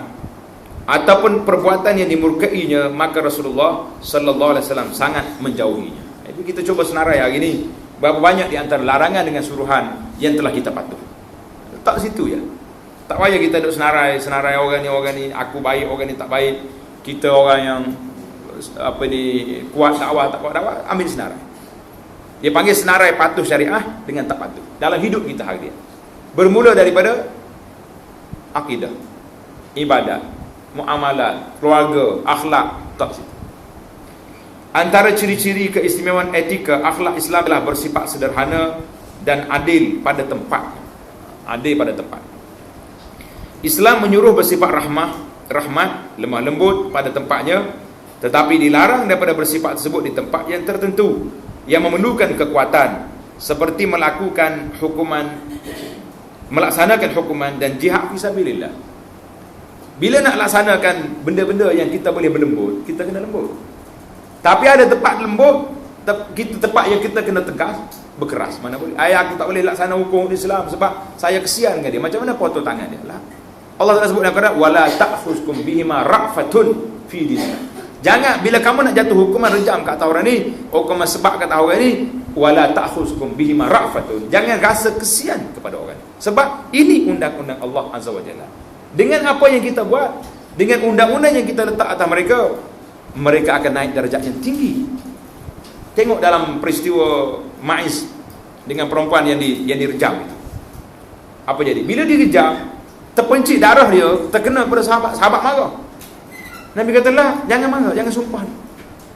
ataupun perbuatan yang dimurkainya, maka Rasulullah sallallahu alaihi wasallam sangat menjauhinya. Jadi kita cuba senarai hari ini, berapa banyak di antara larangan dengan suruhan yang telah kita patuh. Tak situ ya. Tak payah kita duk senarai orang ni aku baik, orang ni tak baik. Kita orang yang kuat dakwah, tak kuat dakwah, ambil senarai. Dia panggil senarai patuh syariah dengan tak patuh dalam hidup kita hari ini. Bermula daripada akidah, ibadat, muamalat, keluarga, akhlak, tak situ. Antara ciri-ciri keistimewaan etika akhlak Islam adalah bersifat sederhana dan adil pada tempat. Adil pada tempat. Islam menyuruh bersifat rahmat, lemah lembut pada tempatnya, tetapi dilarang daripada bersifat tersebut di tempat yang tertentu yang memerlukan kekuatan, seperti melaksanakan hukuman dan jihad fisabilillah. Bila nak laksanakan benda-benda yang kita boleh berlembut, kita kena lembut. Tapi ada tempat lembut, tempat yang kita kena tegas, berkeras. Mana boleh? Aku tak boleh laksana hukum Islam sebab saya kesian dengan dia. Macam mana potong tangan dia lah? Allah Taala sebut dalam Quran, wala ta'khuzkum bihima ra'fatun fi dinillah. Jangan bila kamu nak jatuh hukuman rejam kat orang ni, hukuman sebab kat orang ni, wala ta'khuzkum bihima ra'fatun. Jangan rasa kesian kepada orang. Sebab ini undang-undang Allah Azza wa Jalla. Dengan apa yang kita buat, dengan undang-undang yang kita letak atas mereka, mereka akan naik darjat yang tinggi. Tengok dalam peristiwa Ma'iz dengan perempuan yang direjam itu. Apa jadi? Bila direjam, terpencit darah dia, terkena pada sahabat marah. Nabi kata lah, jangan marah, jangan sumpah.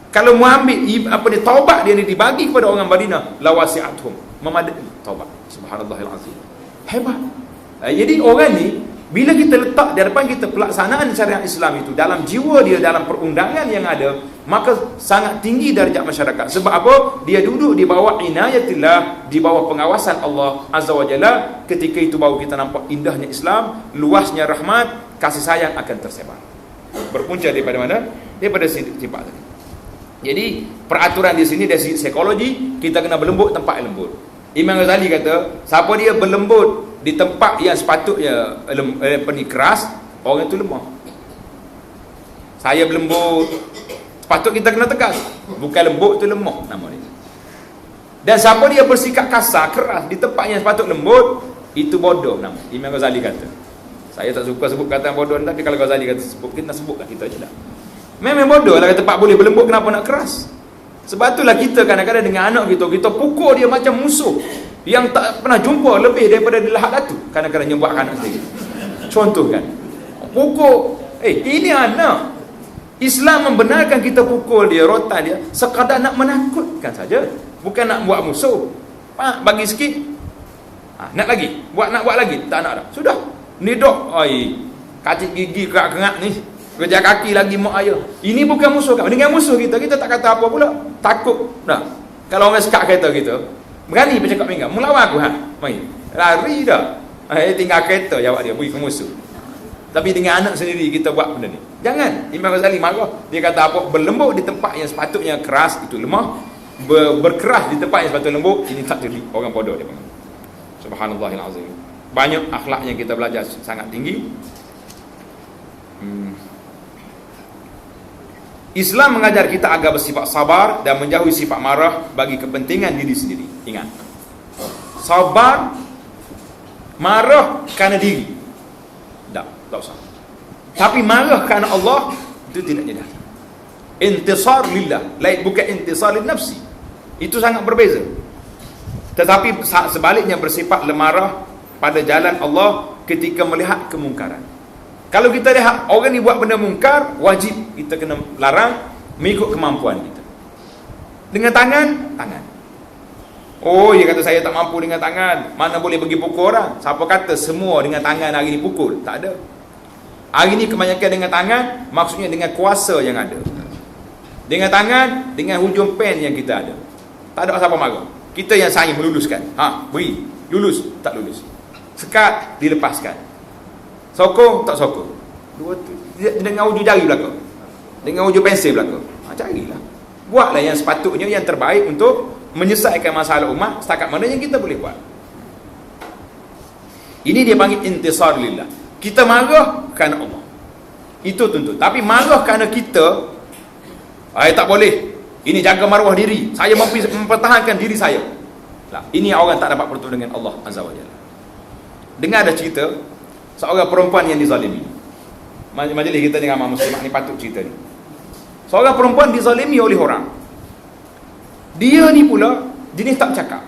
Kalau mau ambil taubat dia ni dibagi kepada orang Madinah, lawasi'athum, memadai taubat. Subhanallahil azim. Hebat. Jadi orang ni bila kita letak di hadapan kita pelaksanaan syariat Islam itu dalam jiwa dia, dalam perundangan yang ada, maka sangat tinggi darjat masyarakat. Sebab apa? Dia duduk di bawah inayatillah, di bawah pengawasan Allah Azza wa Jalla. Ketika itu baru kita nampak indahnya Islam, luasnya rahmat, kasih sayang akan tersebar. Berpunca daripada mana? Daripada sifat tadi. Jadi peraturan di sini dari segi psikologi, kita kena berlembut tempat yang lembut. Imam Ghazali kata, siapa dia berlembut di tempat yang sepatutnya keras, orang itu lemah. Saya berlembut, sepatut kita kena tegas. Bukan lembut tu lemah nama dia. Dan siapa dia bersikap kasar, keras di tempat yang sepatut lembut, itu bodoh nama. Imam Ghazali kata. Saya tak suka sebut kata bodoh, tapi kalau Ghazali kata sebut, kita sebutlah kita je lah. Memang bodoh lah tempat boleh berlembut, kenapa nak keras? Sebab itulah kita kadang-kadang dengan anak kita pukul dia macam musuh yang tak pernah jumpa lebih daripada di lahat datu. Kadang-kadang nyebab anak sendiri. Contoh kan, pukul, ini anak. Islam membenarkan kita pukul dia, rotan dia, sekadar nak menakutkan saja, bukan nak buat musuh. Pak, bagi sikit, nak lagi, nak buat lagi, tak nak dah. Sudah, ni dok, kacik gigi kerak-kerak ni, kerja kaki lagi mak ayah. Ini bukan musuh kan? Dengan musuh kita tak kata apa pula. Takut. Nah, kalau orang sekat kereta kita, Berani bercakap dengan engkau. Melawan aku, mai. Lari dah. Tinggal kereta jawab dia, pergi ke musuh. Tapi dengan anak sendiri kita buat benda ni. Jangan. Imam Ghazali marah. Dia kata apa? Berlembut di tempat yang sepatutnya keras, itu lemah. Berkeras di tempat yang sepatutnya lembut, ini tak jadi. Orang bodoh dia panggil. Subhanallahil azim. Banyak akhlak yang kita belajar sangat tinggi. Islam mengajar kita agar bersifat sabar dan menjauhi sifat marah bagi kepentingan diri sendiri. Ingat, sabar, marah kerana diri, tak usah. Tapi marah kerana Allah, itu tidak jadi. Intisar lillah, lain bukan intisar lin nafsi. Itu sangat berbeza. Tetapi sebaliknya bersifat lemarah pada jalan Allah ketika melihat kemungkaran. Kalau kita lihat orang ni buat benda mungkar, wajib kita kena larang mengikut kemampuan kita. Dengan tangan, tangan. Oh, dia kata saya tak mampu dengan tangan, mana boleh pergi pukul orang. Siapa kata semua dengan tangan hari ni pukul? Tak ada. Hari ni kebanyakan dengan tangan, maksudnya dengan kuasa yang ada. Dengan tangan, dengan hujung pen yang kita ada. Tak ada siapa marah. Kita yang saya meluluskan. Beri. Lulus, tak lulus. Sekat, dilepaskan. Sokong, tak sokong. Dua tu. Dengan hujung jari belakang, dengan hujung pensel belakang. Carilah. Buatlah yang sepatutnya, yang terbaik untuk menyelesaikan masalah umat setakat mana yang kita boleh buat. Ini dia panggil intisar lillah. Kita marah kerana Allah, itu tentu. Tapi marah kerana kita, tak boleh. Ini jaga maruah diri, saya mempertahankan diri saya. Ini orang tak dapat bertemu dengan Allah Azza wa Jalla. Dengar ada cerita seorang perempuan yang dizalimi. Majlis kita dengan Amal Muslimat ni patut cerita ni. Seorang perempuan dizalimi oleh orang. Dia ni pula jenis tak cakap.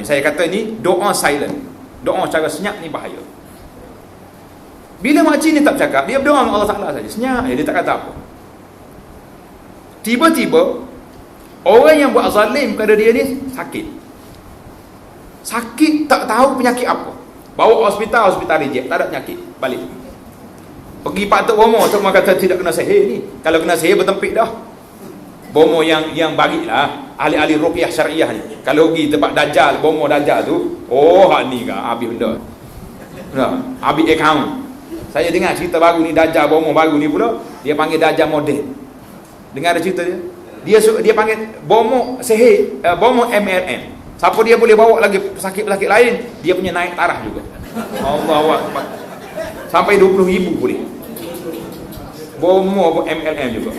Saya kata ni doa silent. Doa cara senyap ni bahaya. Bila makcik ni tak cakap, dia berdoa dengan Allah Ta'ala saja, senyap, dia tak kata apa. Tiba-tiba orang yang buat zalim kepada dia ni sakit. Sakit tak tahu penyakit apa. Bawa hospital reject, tak ada penyakit, balik. Pergi Pak Tok Bomo, Tok Bomo kata tidak kena sihir ni. Kalau kena sihir bertempik dah. Bomo yang bagilah ahli-ahli ruqyah syariah ni. Kalau pergi tempat Dajjal, Bomo Dajjal tu, hak ni kan habis benda. Habis account. Saya dengar cerita baru ni, Dajjal Bomo baru ni pula, dia panggil Dajjal model. Dengar ada cerita dia? Dia panggil Bomo sihir, Bomo MLM. Siapa dia boleh bawa lagi pesakit-pesakit lain, dia punya naik taraf juga. Allahu Akbar. Sampai 20,000 boleh. Bomo MLM juga.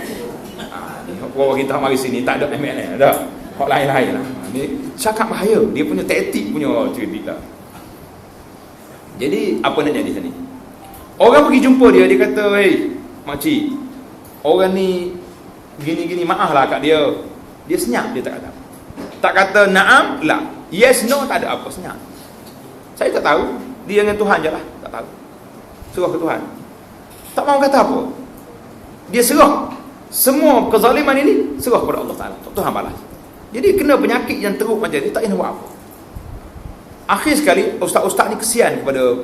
Bawa kita mari sini tak ada MLM dah. Hak lain-lain lah. Ni cakap bahaya. Dia punya taktik punya cerita. Jadi apa nak jadi sini? Orang pergi jumpa dia, dia kata, "Hei, makcik, orang ni gini-gini, maaflah kat dia." Dia senyap, dia tak kata. Tak kata na'am, la. Yes, no, tak ada apa, senyap. Saya tak tahu. Dia dengan Tuhan je lah, tak tahu. Serah ke Tuhan. Tak mahu kata apa. Dia serah. Semua kezaliman ini serah kepada Allah Ta'ala. Tuhan balas. Jadi kena penyakit yang teruk macam ni, tak kena buat apa. Akhir sekali, ustaz-ustaz ni kesian kepada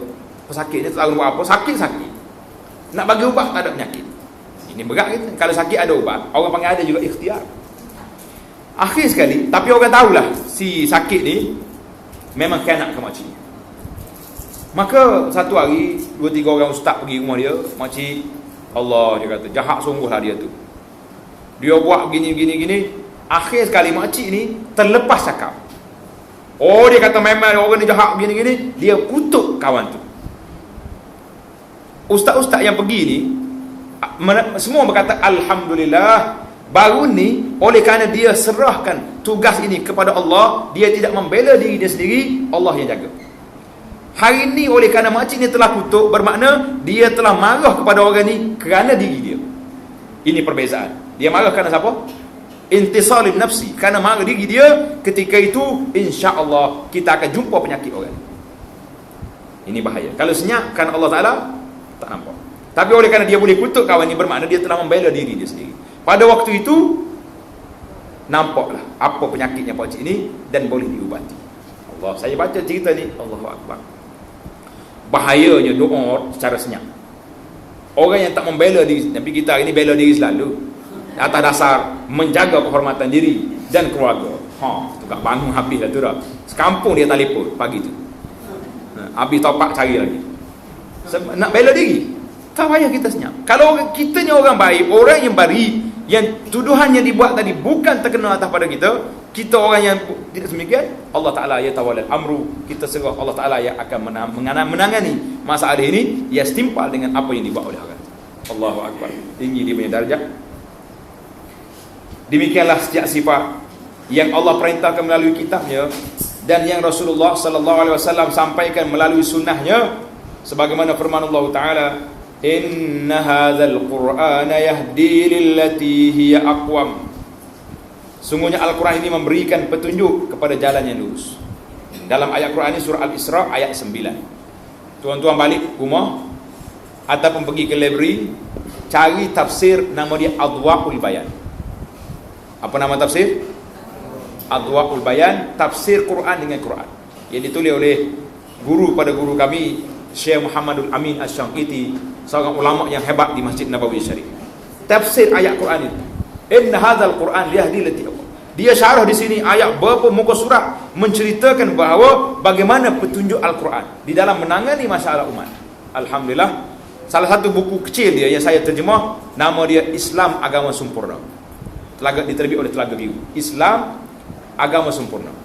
pesakit ni, tak tahu buat apa. Sakit-sakit. Nak bagi ubat, tak ada penyakit. Ini berat kita. Kalau sakit ada ubat. Orang panggil ada juga ikhtiar. Akhir sekali, tapi orang tahulah si sakit ni memang khianat ke makcik. Maka satu hari 2-3 orang ustaz pergi rumah dia. Makcik, Allah, dia kata, jahat sungguhlah dia tu. Dia buat gini. Akhir sekali makcik ni terlepas cakap. Dia kata memang orang ni jahat gini. Dia kutuk kawan tu. Ustaz-ustaz yang pergi ni semua berkata Alhamdulillah. Baru ni, oleh kerana dia serahkan tugas ini kepada Allah, dia tidak membela diri dia sendiri, Allah yang jaga. Hari ni oleh kerana makcik ni telah kutuk, bermakna dia telah marah kepada orang ni kerana diri dia. Ini perbezaan. Dia marah kerana siapa? Intisalin nafsi, kerana marah diri dia. Ketika itu insya-Allah kita akan jumpa penyakit orang ni. Ini bahaya. Kalau senyap kerana Allah Ta'ala, tak nampak. Tapi oleh kerana dia boleh kutuk kawan ni, bermakna dia telah membela diri dia sendiri. Pada waktu itu nampaklah apa penyakitnya pakcik ini dan boleh diubati. Allah, saya baca cerita ni, Allahu Akbar. Bahayanya doa secara senyap. Orang yang tak membela diri, Nabi kita ini bela diri selalu atas dasar menjaga kehormatan diri dan keluarga. tukar bangun habis dah tu dah. Sekampung dia telefon pagi tu. Habis topak cari lagi. Nak bela diri. Tak payah kita senyap. Kalau kita ni orang baik, orang yang bari, yang tuduhan yang dibuat tadi bukan terkena atas pada kita orang yang tidak demikian, Allah Ta'ala ya tawallal amru, kita serah Allah Ta'ala yang akan menangani masalah ini, ia setimpal dengan apa yang dibuat oleh orang. Allahu Akbar. Tinggi dia punya darjah. Demikianlah setiap sifat yang Allah perintahkan melalui kitabnya dan yang Rasulullah sallallahu alaihi wasallam sampaikan melalui sunnahnya, sebagaimana firman Allah Ta'ala, inna hadzal qur'ana yahdi lillati hiya aqwam. Sungguhnya Al-Quran ini memberikan petunjuk kepada jalan yang lurus. Dalam ayat Quran ini surah Al-Isra ayat 9. Tuan-tuan balik rumah ataupun pergi ke library, cari tafsir, nama dia Adwa'ul Bayan. Apa nama tafsir? Adwa'ul Bayan, tafsir Quran dengan Quran, yang ditulis oleh guru pada guru kami, Syekh Muhammadul Amin Asy-Syangqiti, seorang ulama yang hebat di Masjid Nabawi Syarif. Tafsir ayat Quran ini, inna hadzal Quran yahdi lillati aqwam. Dia syarah di sini ayat berapa muka surat menceritakan bahawa bagaimana petunjuk Al-Quran di dalam menangani masalah umat. Alhamdulillah, salah satu buku kecil dia yang saya terjemah, nama dia Islam Agama Sempurna. Diterbit oleh Telaga Biru. Islam Agama Sempurna.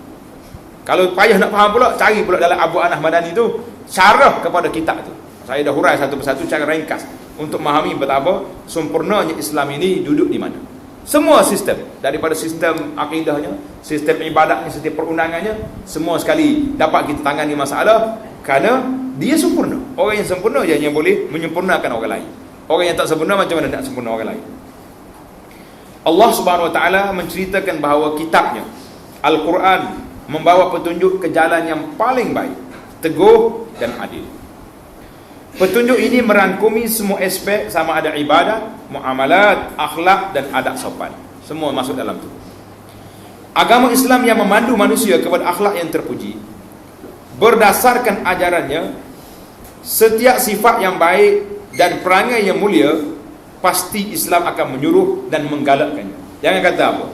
Kalau payah nak faham pula, cari pula dalam Abu Anah Madani tu syarah kepada kitab tu. Saya dah hurai satu persatu cara ringkas untuk memahami betapa sempurnanya Islam ini duduk di mana. Semua sistem, daripada sistem akidahnya, sistem ibadatnya, sistem perundangannya, semua sekali dapat kita tangani masalah kerana dia sempurna. Orang yang sempurna je yang boleh menyempurnakan orang lain. Orang yang tak sempurna, macam mana nak sempurna orang lain? Allah Subhanahu Wa Taala menceritakan bahawa kitabnya Al-Quran membawa petunjuk ke jalan yang paling baik, teguh dan adil. Petunjuk ini merangkumi semua aspek, sama ada ibadat, muamalat, akhlak dan adab sopan. Semua masuk dalam tu. Agama Islam yang memandu manusia kepada akhlak yang terpuji. Berdasarkan ajarannya, setiap sifat yang baik dan perangai yang mulia, pasti Islam akan menyuruh dan menggalakkannya. Jangan kata apa,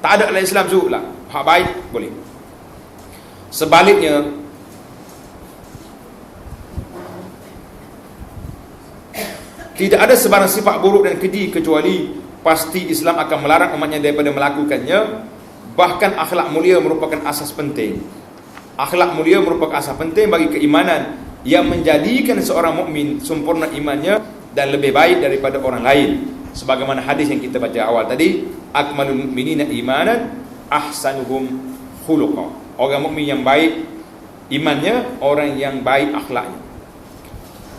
tak ada dalam Islam suruhlah, hak baik boleh. Sebaliknya, tidak ada sebarang sifat buruk dan keji kecuali pasti Islam akan melarang umatnya daripada melakukannya. Bahkan akhlak mulia merupakan asas penting. Akhlak mulia merupakan asas penting bagi keimanan yang menjadikan seorang mukmin sempurna imannya dan lebih baik daripada orang lain. Sebagaimana hadis yang kita baca awal tadi, akmalul mu'minina imanan ahsanuhum khuluqa. Orang mukmin yang baik imannya, orang yang baik akhlaknya.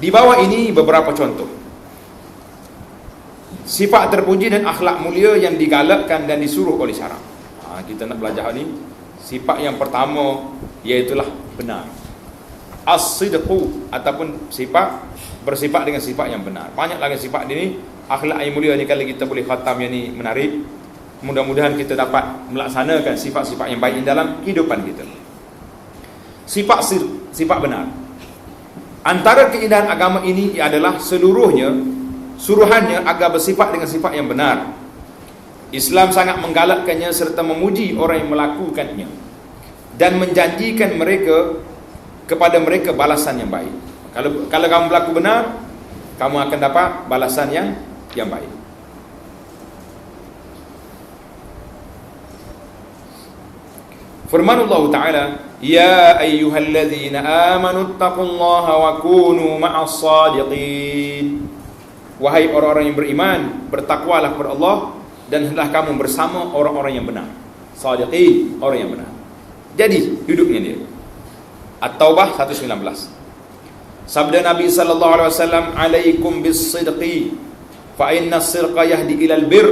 Di bawah ini beberapa contoh sifat terpuji dan akhlak mulia yang digalakkan dan disuruh oleh syarak. Kita nak belajar ni. Sifat yang pertama iaitulah benar. As-sidqu, ataupun sifat bersifat dengan sifat yang benar. Banyak lagi sifat ini. Akhlak yang mulia ni, kalau kita boleh khatam yang ni menarik. Mudah-mudahan kita dapat melaksanakan sifat-sifat yang baik dalam kehidupan kita. Sifat benar. Antara keindahan agama ini adalah seluruhnya suruhannya agar bersifat dengan sifat yang benar. Islam sangat menggalakkannya serta memuji orang yang melakukannya dan menjanjikan kepada mereka balasan yang baik. Kalau kamu berlaku benar, kamu akan dapat balasan yang baik. Firman Allah Ta'ala, ya ayyuhalladzina amanu taqullaha wa kunu ma'as sadiqin. Wahai orang-orang yang beriman, bertakwalah kepada Allah dan hendaklah kamu bersama orang-orang yang benar. Sadiqin, orang yang benar. Jadi duduknya dia. At-Taubah 119. Sabda Nabi sallallahu alaihi wasallam, alaikum bis-sidqi fa inna as-sidqa yahdi ilal birr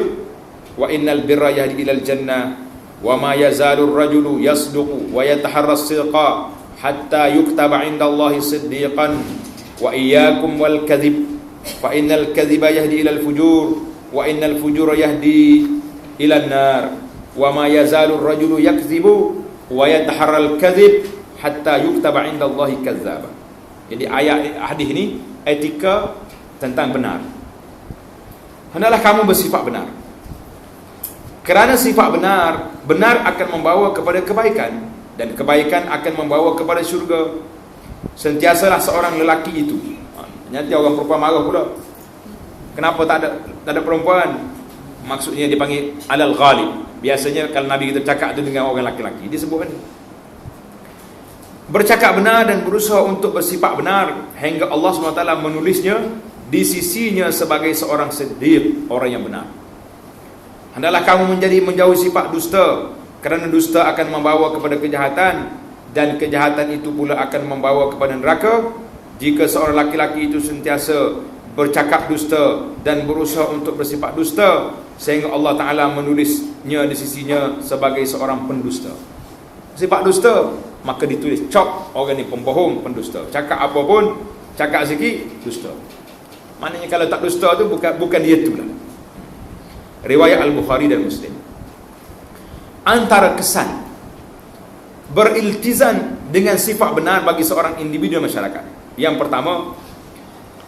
wa innal birra yahdi ilal jannah wa ma yazalu ar-rajulu yasduqu wa yataharra as-sidqa hatta yuktaba 'inda Allahi siddiqan wa iyyakum wal kadhib fa innal kadhiba yahdi ilal fujur wa innal fujura yahdi ilan nar wa ma yazalu ar-rajulu yakdhibu wa yataharra al-kadhib hatta yuktaba 'inda Allahi kadzdzaba. Jadi ayat hadis ini etika tentang benar. Hendaklah kamu bersifat benar. Kerana sifat benar akan membawa kepada kebaikan, dan kebaikan akan membawa kepada syurga. Sentiasalah seorang lelaki itu. Nanti orang perempuan marah pula, kenapa tak ada perempuan? Maksudnya dipanggil alal ghalib. Biasanya kalau Nabi kita cakap tu dengan orang laki-laki, dia sebut kan, bercakap benar dan berusaha untuk bersifat benar, hingga Allah SWT menulisnya di sisinya sebagai seorang siddiq, orang yang benar. Hendaklah kamu menjauhi sifat dusta, kerana dusta akan membawa kepada kejahatan, dan kejahatan itu pula akan membawa kepada neraka. Jika seorang laki-laki itu sentiasa bercakap dusta dan berusaha untuk bersifat dusta, sehingga Allah Ta'ala menulisnya di sisinya sebagai seorang pendusta. Sifat dusta, maka ditulis cop, orang ni pembohong, pendusta. Cakap apa pun, cakap sikit, dusta. Maknanya kalau tak dusta tu bukan dia tu lah. Riwayat Al-Bukhari dan Muslim. Antara kesan beriltizam dengan sifat benar bagi seorang individu masyarakat, yang pertama,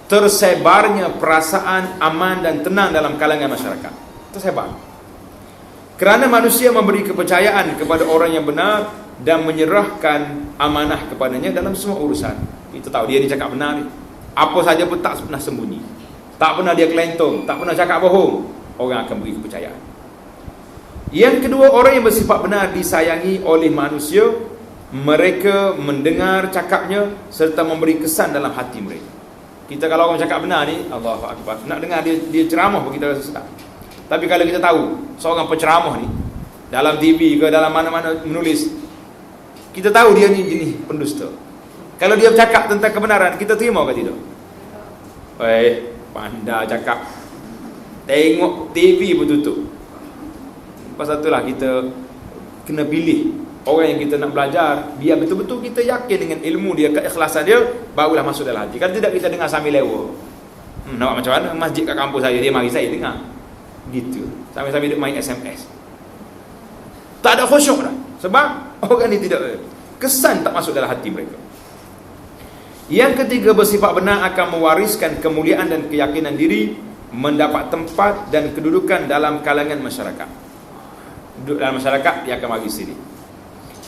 tersebarnya perasaan aman dan tenang dalam kalangan masyarakat. Tersebar kerana manusia memberi kepercayaan kepada orang yang benar dan menyerahkan amanah kepadanya dalam semua urusan. Kita tahu dia ni cakap benar ni, apa saja pun tak pernah sembunyi, tak pernah dia kelentong, tak pernah cakap bohong. Orang akan beri kepercayaan. Yang kedua, orang yang bersifat benar disayangi oleh manusia. Mereka mendengar cakapnya serta memberi kesan dalam hati mereka. Kita kalau orang cakap benar ni, Allahu Akbar, nak dengar dia ceramah pun kita rasa sedap. Tapi kalau kita tahu seorang penceramah ni dalam TV ke dalam mana-mana menulis, kita tahu dia ni jenis pendusta. Kalau dia bercakap tentang kebenaran, kita terima ke tidak? Pandai cakap. Tengok TV pun tutup. Pasal itulah kita kena pilih orang yang kita nak belajar, biar betul-betul kita yakin dengan ilmu dia, keikhlasan dia, barulah masuk dalam hati. Kalau tidak, kita dengar sambil lewa. Nak buat macam mana? Masjid kat kampus saya, dia mari saya dengar gitu, sambil-sambil dia main SMS. Tak ada khusyuk dah. Sebab orang ni tidak, kesan tak masuk dalam hati mereka. Yang ketiga, bersifat benar akan mewariskan kemuliaan dan keyakinan diri, mendapat tempat dan kedudukan dalam kalangan masyarakat. Duduk dalam masyarakat, dia akan bagi sini.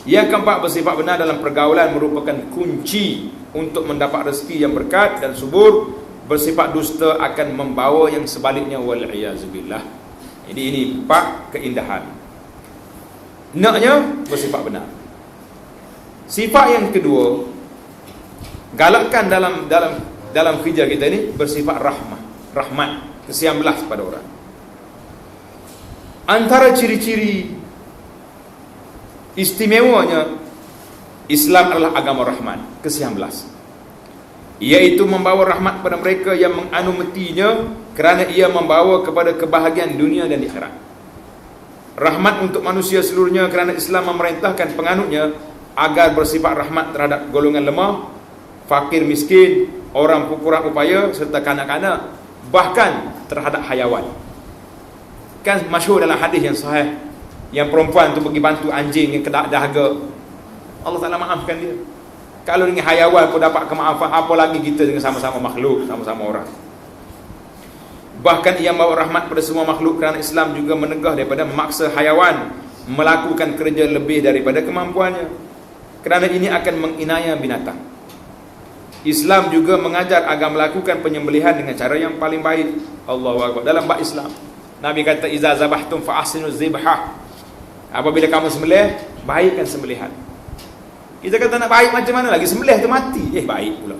Yang keempat, bersifat benar dalam pergaulan merupakan kunci untuk mendapat rezeki yang berkat dan subur. Bersifat dusta akan membawa yang sebaliknya, wal'iyazubillah. Jadi ini 4 keindahan. Naknya bersifat benar. Sifat yang kedua, galakkan dalam kerja kita ni bersifat rahmat, kesian belas pada orang. Antara ciri-ciri istimewanya Islam adalah agama rahmat, kesian belas, iaitu membawa rahmat pada mereka yang menganumatinya, kerana ia membawa kepada kebahagiaan dunia dan di akhirat. Rahmat untuk manusia seluruhnya, kerana Islam memerintahkan penganutnya agar bersifat rahmat terhadap golongan lemah, fakir miskin, orang kurang upaya serta kanak-kanak, bahkan terhadap hayawan. Kan masyhur dalam hadis yang sahih, yang perempuan tu pergi bantu anjing yang kena dahaga, Allah Ta'ala maafkan dia. Kalau dengan hayawan pun dapat kemaafan, apa lagi kita dengan sama-sama makhluk, sama-sama orang. Bahkan ia membawa rahmat pada semua makhluk, kerana Islam juga menegah daripada memaksa hayawan melakukan kerja lebih daripada kemampuannya, kerana ini akan menginaya binatang. Islam juga mengajar agar melakukan penyembelihan dengan cara yang paling baik. Allahu Akbar. Dalam bab Islam, Nabi kata, iza zabahtum fa ahsinu zibhah. Apabila kamu sembelih, baikkan sembelihan. Kita kata nak baik macam mana lagi? Sembelih tu mati. Baik pula.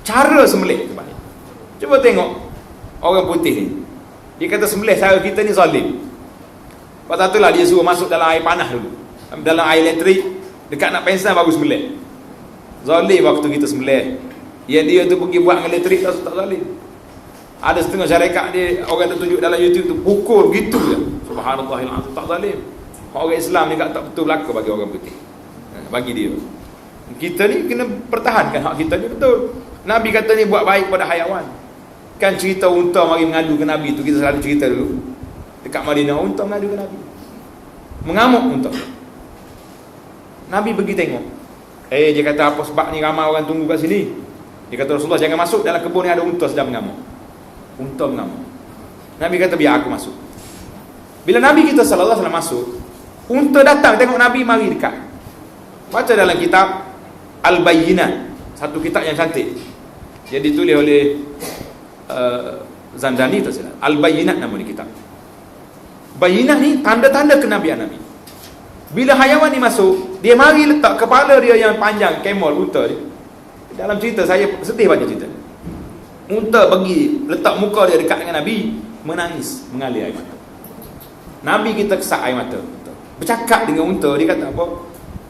Cara sembelih tu baik. Cuba tengok orang putih ni, dia kata sembelih cara kita ni zalim. Lepas tu lah dia suruh masuk dalam air panas dulu, dalam air elektrik, dekat nak pensan baru sembelih. Zalim waktu kita sembelih. Yang dia tu pergi buat dengan elektrik, tak zalim. Ada setengah syarikat dia, orang tu tunjuk dalam YouTube tu, pukul gitu je. Subhanallahil azim, tak zalim. Orang Islam ni tak betul berlaku bagi orang putih, bagi dia. Kita ni kena pertahankan hak kita ni betul. Nabi kata ni buat baik pada hayawan. Kan cerita unta mari mengadu ke Nabi tu, kita selalu cerita dulu. Dekat Madinah, unta mengadu ke Nabi, mengamuk unta. Nabi pergi tengok. Dia kata, apa sebab ni ramai orang tunggu kat sini? Dia kata, Rasulullah jangan masuk, dalam kebun ni ada unta sedang mengamuk. Unta mengamuk. Nabi kata, biar aku masuk. Bila Nabi kita sallallahu alaihi wasallam masuk, unta datang tengok Nabi mari dekat. Baca dalam kitab Al-Bayyinat, satu kitab yang cantik. Dia ditulis oleh Zandani tu salah. Al-Bayyinat nama ni kitab. Bayyinat ni tanda-tanda kenabian Nabi. Bila hayawan ni masuk, dia mari letak kepala dia yang panjang, camel, unta ni. Dalam cerita saya sedih baca cerita. Unta pergi letak muka dia dekat dengan Nabi, menangis, mengalir air mata. Nabi kita kesak air mata. Bercakap dengan unta, dia kata apa?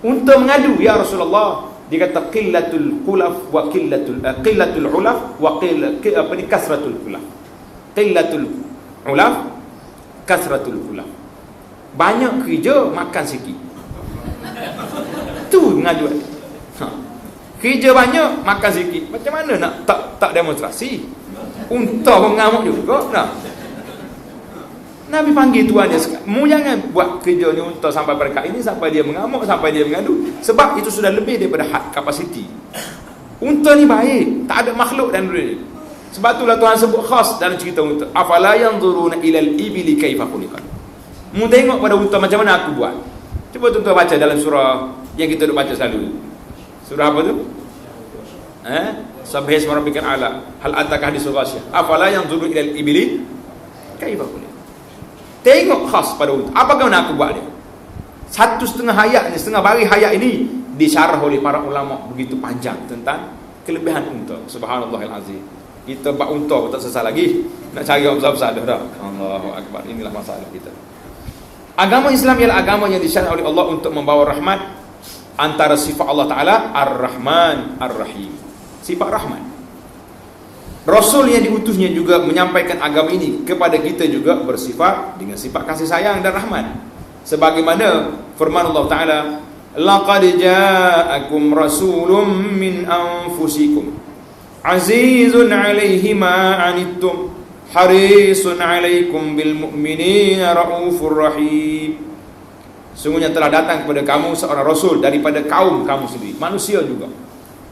Unta mengadu, ya Rasulullah. Dia kata qillatul khulaf wa qillatul ulaf wa kasratul khulaf. Qillatul ulaf, kasratul khulaf. Banyak kerja, makan sikit. Tu mengadu. Kerja banyak, makan sikit. Macam mana nak tak demonstrasi? Unta pun mengamuk juga. Nah. Nabi panggil tuan dia, mu jangan buat kerja ni unta sampai berkat ini, sampai dia mengamuk, sampai dia mengadu. Sebab itu sudah lebih daripada had kapasiti. Unta ni baik, tak ada makhluk dalam dunia ni. Sebab itulah Tuhan sebut khas dalam cerita unta. Afala yanzuruna ilal ibili kaifa khuliqat. Mu tengok pada unta macam mana aku buat. Cuba tuan-tuan baca dalam surah yang kita duk baca selalu. Surah apa tu? Subhisma rabbikal a'la. Hal ataka haditsul ghasyiyah. Afala yanzuru ilal ibili kaifa khuliqat. Tengok khas pada unta. Apakah aku buat dia? 1,5 hayat ni, setengah baris hayat ini disyarah oleh para ulama begitu panjang tentang kelebihan unta. Subhanallahil azim. Kita bab unta pun tak selesai lagi. Nak cari yang besar-besar dah. Allahu akbar. Inilah masalah kita. Agama Islam ialah agama yang disyariat oleh Allah untuk membawa rahmat. Antara sifat Allah Ta'ala Ar-Rahman Ar-Rahim, sifat rahmat. Rasul yang diutusnya juga menyampaikan agama ini kepada kita juga bersifat dengan sifat kasih sayang dan rahmat. Sebagaimana firman Allah Ta'ala, laqad ja'akum rasulun min anfusikum azizun 'alaihi ma 'anittum harisun 'alaikum bil mu'minina raufur rahim. Sungguhnya telah datang kepada kamu seorang rasul daripada kaum kamu sendiri, manusia juga,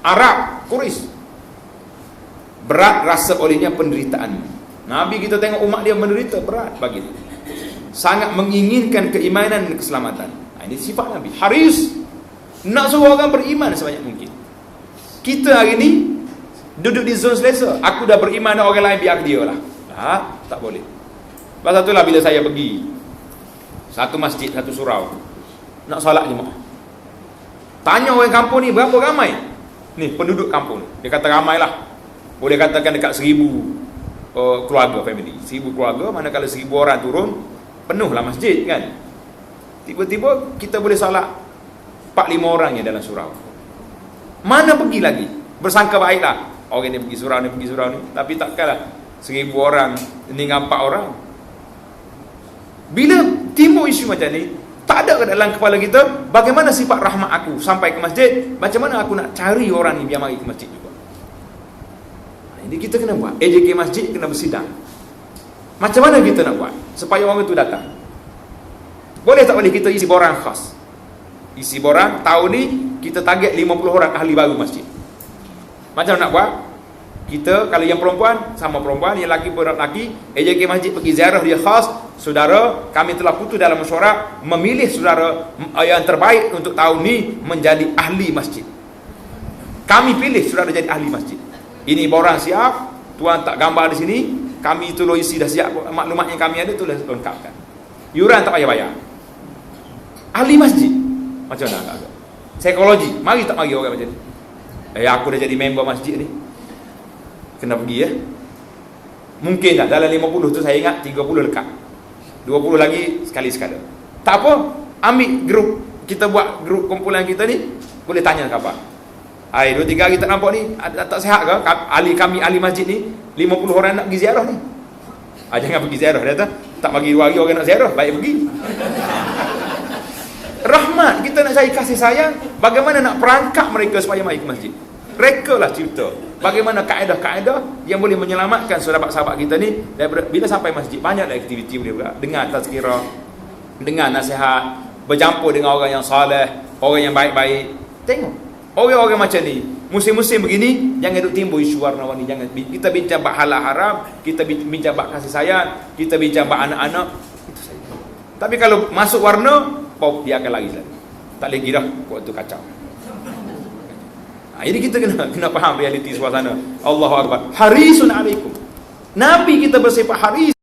Arab, Quraisy. Berat rasa olehnya penderitaan. Nabi kita tengok umat dia menderita, berat bagi dia. Sangat menginginkan keimanan dan keselamatan. Ini sifat Nabi. Haris, nak suruh orang beriman sebanyak mungkin. Kita hari ni duduk di zon selesa. Aku dah beriman dengan orang lain, biar dia lah. Tak boleh. Lepas itulah bila saya pergi satu masjid, satu surau, nak solat jemaah, tanya orang kampung ni berapa ramai ni penduduk kampung. Dia kata ramai lah. Boleh katakan dekat 1,000 keluarga, family, 1,000 keluarga. Manakala 1,000 orang turun, penuhlah masjid kan. Tiba-tiba kita boleh solat 4-5 orang yang dalam surau. Mana pergi lagi? Bersangka baiklah, orang ni pergi surau ni, pergi surau ni. Tapi takkanlah 1,000 orang ni dengan 4 orang. Bila timbul isu macam ni, tak ada ke dalam kepala kita bagaimana sifat rahmat aku sampai ke masjid, macam mana aku nak cari orang ni biar mari ke masjid juga. Ini kita kena buat. AJK masjid kena bersidang. Macam mana kita nak buat supaya orang itu datang? Boleh tak boleh kita isi borang khas? Isi borang, tahun ni kita target 50 orang ahli baru masjid. Macam mana nak buat? Kita, kalau yang perempuan, sama perempuan, yang lelaki pun lelaki, AJK masjid pergi ziarah dia khas. Saudara, kami telah putus dalam mesyuarat memilih saudara yang terbaik untuk tahun ni menjadi ahli masjid. Kami pilih saudara jadi ahli masjid. Ini borang siap, tuan tak gambar di sini, kami tolong isi dah siap, maklumat yang kami ada tulis lengkapkan. Yuran tak payah bayar. Ahli masjid macam mana agak? Psikologi, mari tak mari orang macam ni. Aku dah jadi member masjid ni, kena pergi ya. Mungkin tak dalam 50 tu saya ingat 30 lekat, 20 lagi sekali-sekala. Tak apa, ambil grup, kita buat grup kumpulan kita ni, boleh tanya khabar. 2-3 hari tak nampak ni, tak sihat ke? Ahli masjid ni 50 orang nak pergi ziarah ni. Jangan pergi ziarah. Dia kata tak bagi 2 hari orang nak ziarah, baik pergi. Rahmat, kita nak cari kasih sayang. Bagaimana nak perangkap mereka supaya mari ke masjid? Rekalah cerita bagaimana kaedah-kaedah yang boleh menyelamatkan sahabat-sahabat kita ni daripada bila sampai masjid. Banyaklah aktiviti boleh buat, dengar tazkirah, dengar nasihat, bercampur dengan orang yang soleh, orang yang baik-baik. Tengok orang-orang macam ni, musim-musim begini, jangan duk timbul isu warna-warni. Jangan, kita bincang bab halal haram, kita bincang bab kasih sayang, kita bincang bab anak-anak. Itu saja. Tapi kalau masuk warna, pop dia akan lari. Tak boleh girah waktu kacau. Jadi kita kena faham realiti suasana. Allahu Akbar. Harisun alaikum. Nabi kita bersifat haris.